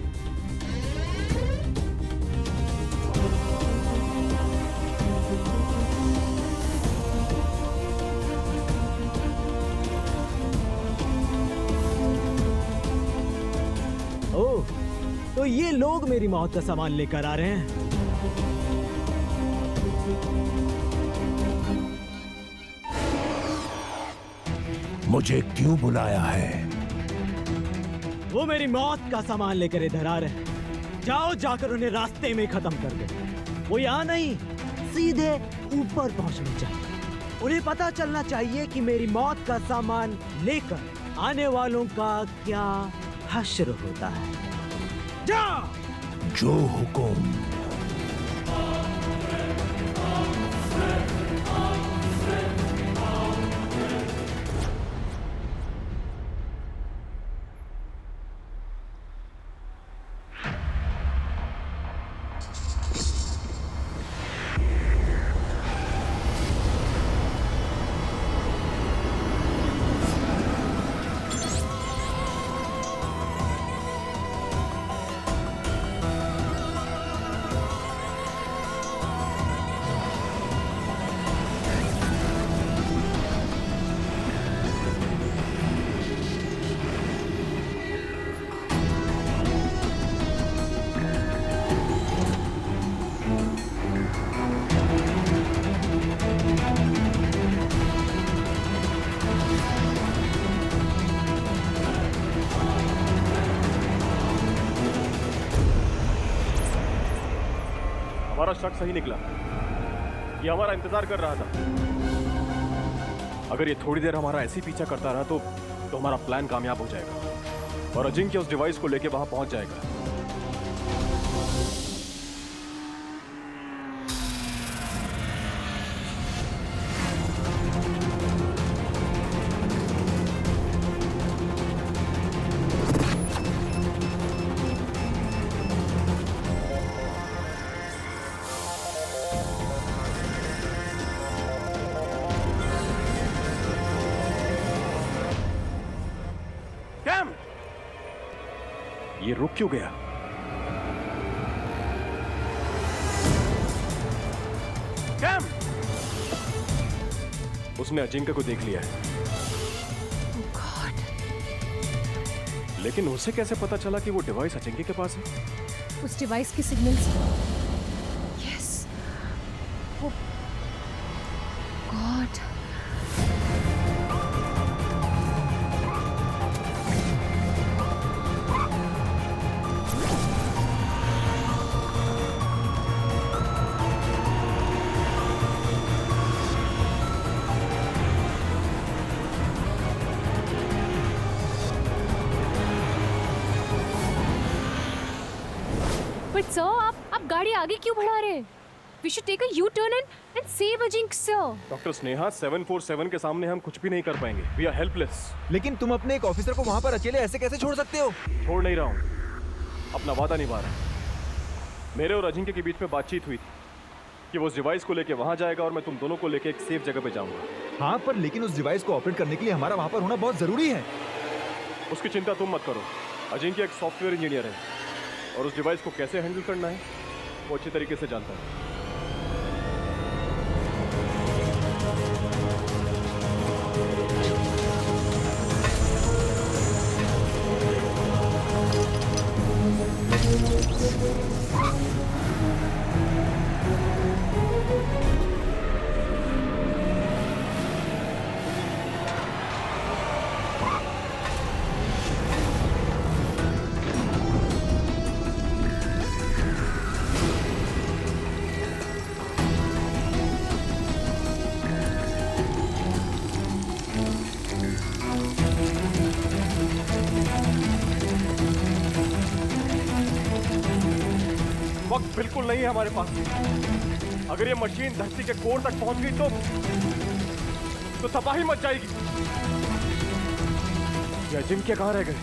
ओह, तो ये लोग मेरी मौत का सामान लेकर आ रहे हैं। मुझे क्यों बुलाया है? वो मेरी मौत का सामान लेकर इधर आ रहे हैं। जाओ, जाकर उन्हें रास्ते में खत्म कर दो। वो यहाँ नहीं, सीधे ऊपर पहुंचना चाहिए। उन्हें पता चलना चाहिए कि मेरी मौत का सामान लेकर आने वालों का क्या हश्र होता है। जाओ। जो हुकुम। हमारा शक सही निकला, ये हमारा इंतजार कर रहा था। अगर ये थोड़ी देर हमारा ऐसे ही पीछा करता रहा तो हमारा प्लान कामयाब हो जाएगा और अजिंक्य उस डिवाइस को लेके वहां पहुंच जाएगा। ये रुक क्यों गया? कैम! उसने अजिंक्य को देख लिया है। Oh God. लेकिन उसे कैसे पता चला कि वो डिवाइस अजिंक्य के पास है? उस डिवाइस की signals. Yes. Oh God. But sir, आप गाड़ी आगे क्यों बढ़ा रहे हैं? We should take a U-turn and save Ajinkya, sir. Doctor Sneha, 747 के सामने हम कुछ भी नहीं कर पाएंगे। We are helpless. लेकिन तुम अपने एक ऑफिसर को वहां पर अकेले ऐसे कैसे छोड़ सकते हो? छोड़ नहीं रहा हूँ, अपना वादा निभा रहा हूँ। मेरे और अजिंक्य के बीच में बातचीत हुई थी कि वो उस डिवाइस को लेके वहां जाएगा और मैं तुम दोनों को लेके एक सेफ जगह पे जाऊंगा। हाँ, पर लेकिन उस डिवाइस को ऑपरेट करने के लिए हमारा वहां पर होना बहुत जरूरी है। उसकी चिंता तुम मत करो। अजिंक्य एक सॉफ्टवेयर इंजीनियर है और उस डिवाइस को कैसे हैंडल करना है वो अच्छी तरीके से जानता है। वक्त बिल्कुल नहीं है हमारे पास। अगर ये मशीन धरती के कोर तक पहुंच गई तो तबाही मच जाएगी। ये अजिंक्य कहाँ रह गए?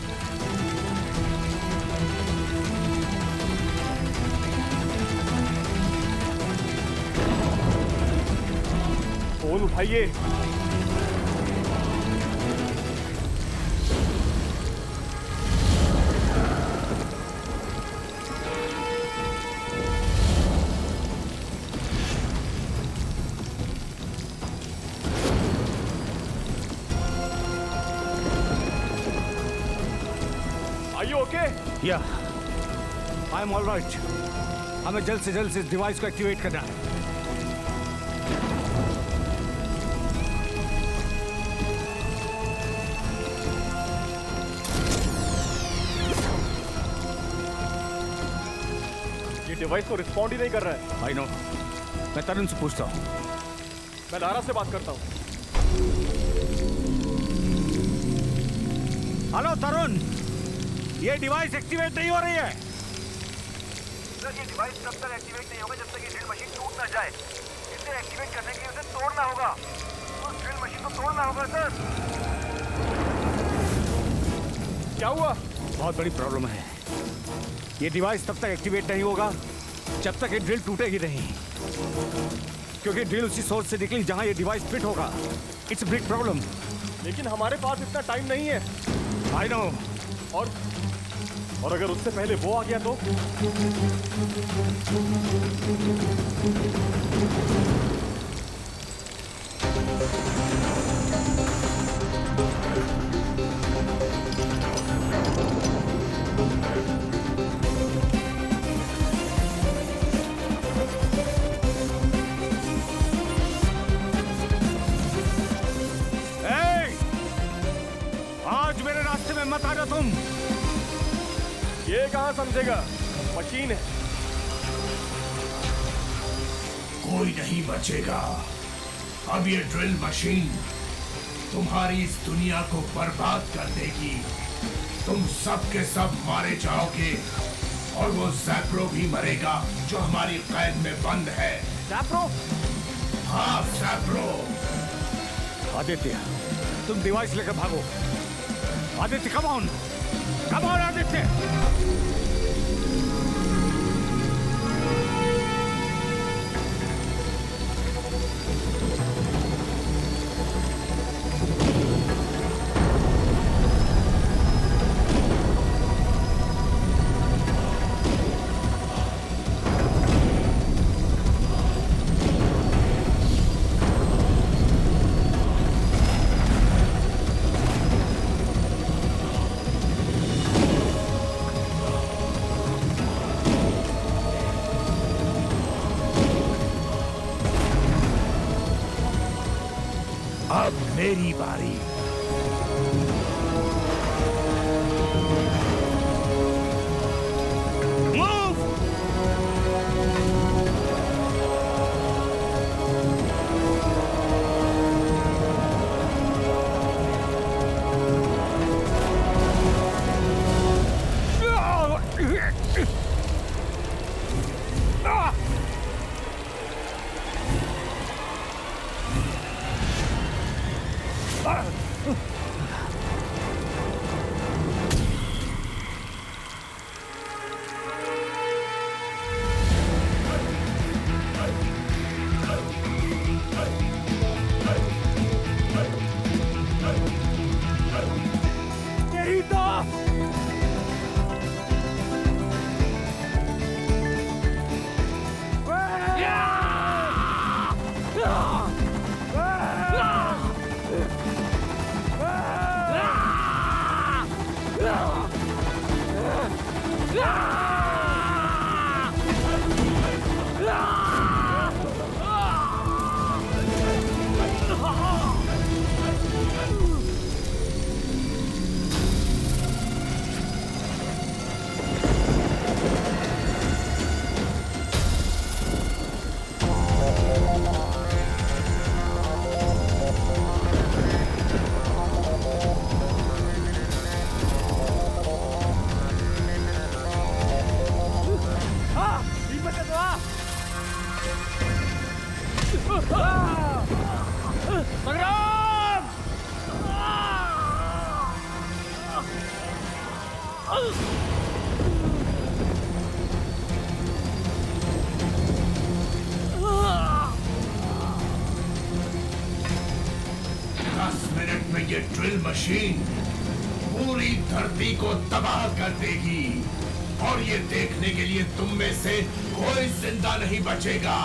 फोन उठाइए। या आई एम ऑल राइट। हमें जल्द से जल्द इस डिवाइस को एक्टिवेट करना है। ये डिवाइस तो रिस्पॉन्ड ही नहीं कर रहा है। I know. मैं तरुण से पूछता हूँ। मैं लारा से बात करता हूँ। हेलो तरुण, ये डिवाइस एक्टिवेट नहीं हो रही है। सर, ये डिवाइस तब तक एक्टिवेट नहीं होगा जब तक ये ड्रिल मशीन टूट ना जाए। इसे एक्टिवेट करने के लिए उसे तोड़ना होगा। उस ड्रिल मशीन को तोड़ना होगा सर। क्या हुआ? बहुत बड़ी प्रॉब्लम है। ये डिवाइस तब तक एक्टिवेट नहीं होगा जब तक ये ड्रिल टूटेगी नहीं, क्योंकि ड्रिल उसी सोर्स से निकली जहां ये डिवाइस फिट होगा। It's a big problem. लेकिन हमारे पास इतना टाइम नहीं है। I know. और अगर उससे पहले वो आ गया तो? आज मेरे रास्ते में मत आना तुम। ये कहाँ समझेगा? मशीन है। कोई नहीं बचेगा। अब ये ड्रिल मशीन तुम्हारी इस दुनिया को बर्बाद कर देगी। तुम सब के सब मारे जाओगे और वो ज़ैप्रो भी मरेगा जो हमारी कैद में बंद है। ज़ैप्रो? हाँ, ज़ैप्रो। आदित्य, तुम डिवाइस लेकर भागो। Aditya, come on Aditya. मेरी बारी। ये ड्रिल मशीन पूरी धरती को तबाह कर देगी और ये देखने के लिए तुम में से कोई जिंदा नहीं बचेगा।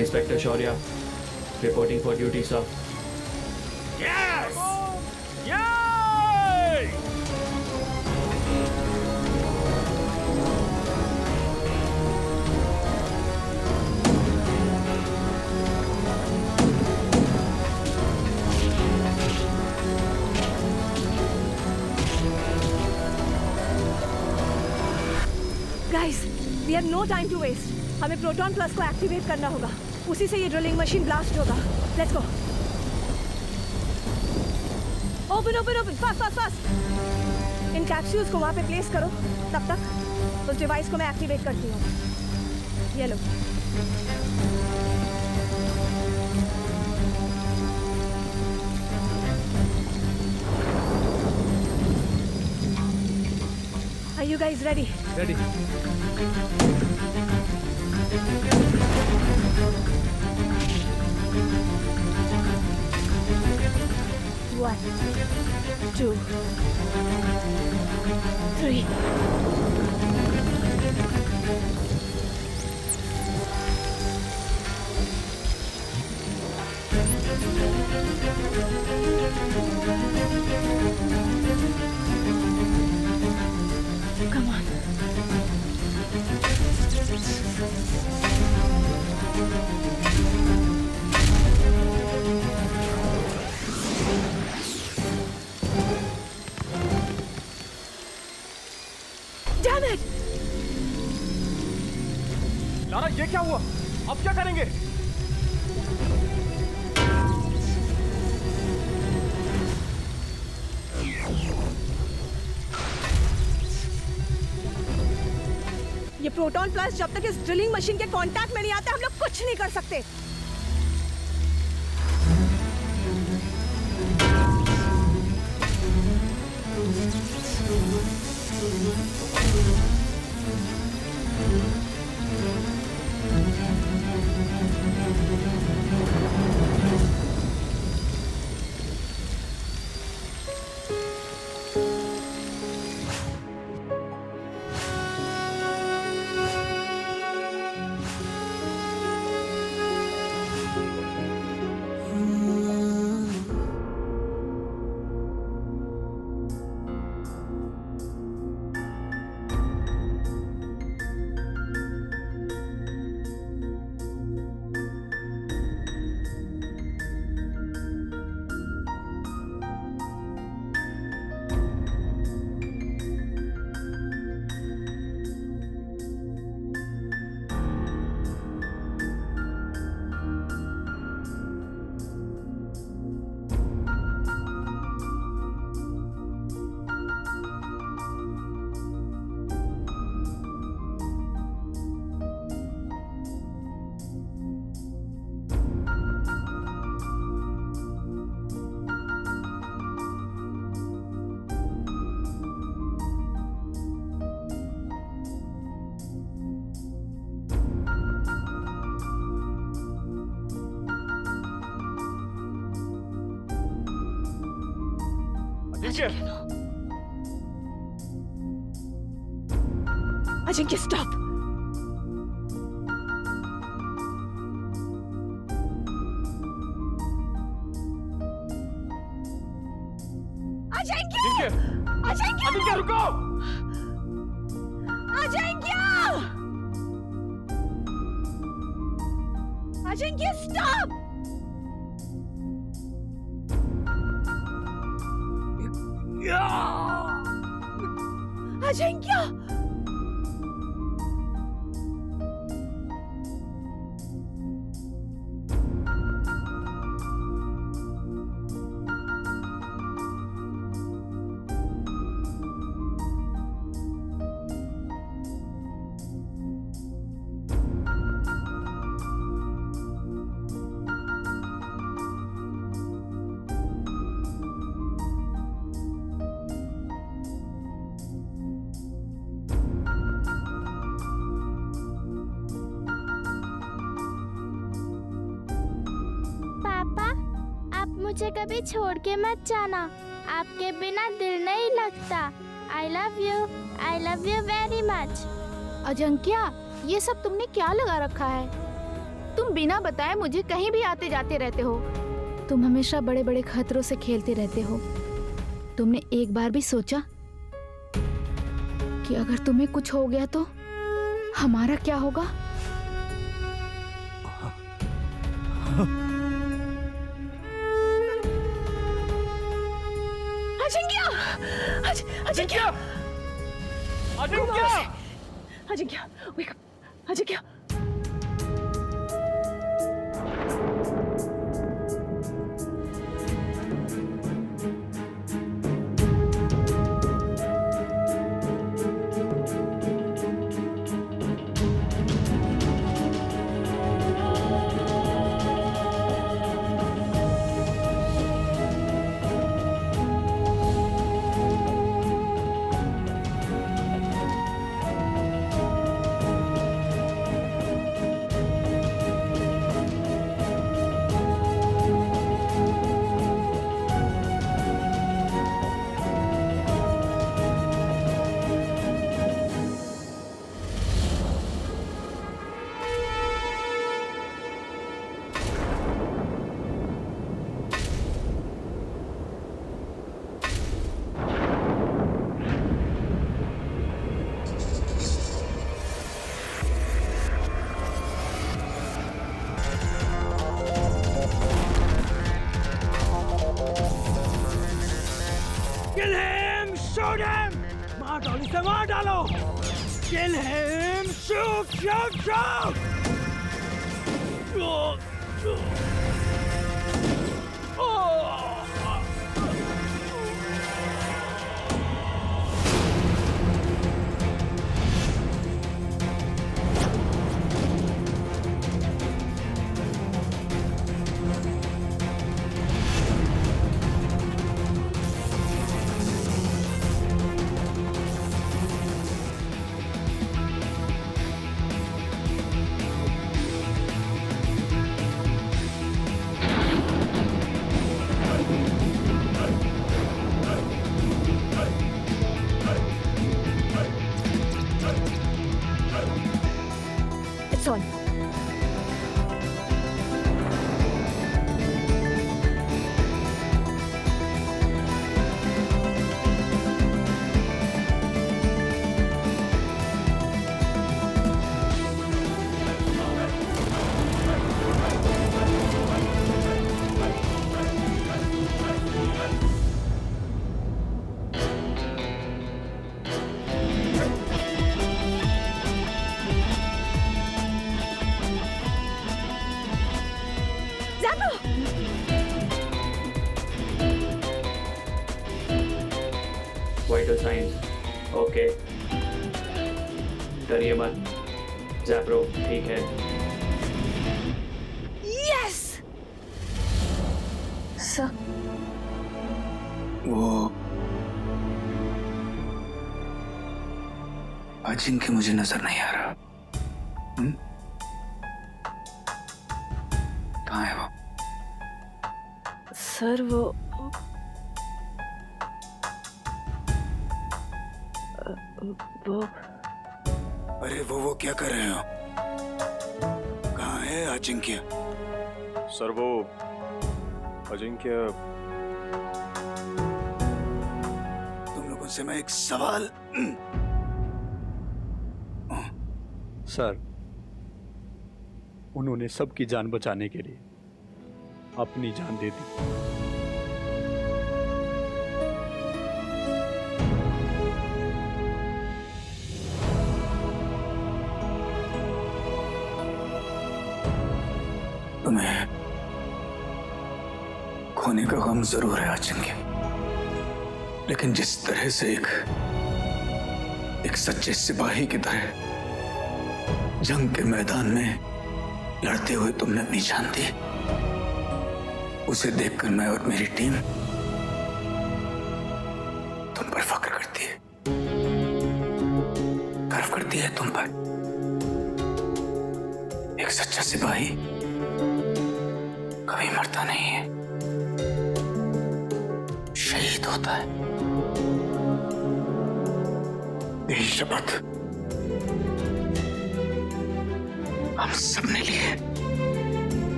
Inspector Shaurya, reporting for duty, sir. Yes! Yay! Guys, we have no time to waste. हमें प्रोटॉन प्लस को एक्टिवेट करना होगा, उसी से ये ड्रिलिंग मशीन ब्लास्ट होगा। Let's go. Open open open, fast fast fast. In capsules को वहाँ पे प्लेस करो, तब तक उस डिवाइस को मैं एक्टिवेट करती हूँ। ये लो। Are you guys ready? Ready. One, two, three. Come on. Damn it! Lara, ये क्या हुआ? अब क्या करेंगे? ये प्रोटॉन प्लस जब तक इस ड्रिलिंग मशीन के कांटेक्ट में नहीं आता, हम लोग कुछ नहीं कर सकते। अजिंक्य स्टॉप। अजिंक्य! अजिंक्य! अजिंक्य रुको! अजिंक्य! अजिंक्य स्टॉप! अजिंक्य! मुझे कभी छोड़ के मत जाना, आपके बिना दिल नहीं लगता। I love you very much। Ajinkya, ये सब तुमने क्या लगा रखा है? तुम बिना बताए मुझे कहीं भी आते जाते रहते हो। तुम हमेशा बड़े बड़े खतरों से खेलते रहते हो। तुमने एक बार भी सोचा कि अगर तुम्हें कुछ हो गया तो हमारा क्या होगा? Ajinkya! Ajinkya! Ajinkya! Ajinkya! wake up! Ajinkya! Kill him! Shoot him! मार डालो इसे, मार डालो! Kill him! Shoot! Shoot! Shoot! It's on. Vital science okay, डरिए मत ज़ैप्रो, ठीक है। यस सर, वो अजिंक्य मुझे नजर नहीं आ रहा। कहाँ है वो? सर वो वो अरे वो क्या कर रहे हो? कहाँ है अजिंक्य? सर वो अजिंक्य, तुम लोगों से मैं एक सवाल। सर, उन्होंने सबकी जान बचाने के लिए अपनी जान दे दी। तुम्हें खोने का गम जरूर है अजिंक्य, लेकिन जिस तरह से एक सच्चे सिपाही की तरह जंग के मैदान में लड़ते हुए तुमने अपनी जान दी, उसे देखकर मैं और मेरी टीम तुम पर फख्र करती है, गर्व करती है तुम पर। एक सच्चा सिपाही कभी मरता नहीं है, शहीद होता है। यही शपथ हम सबने ली है।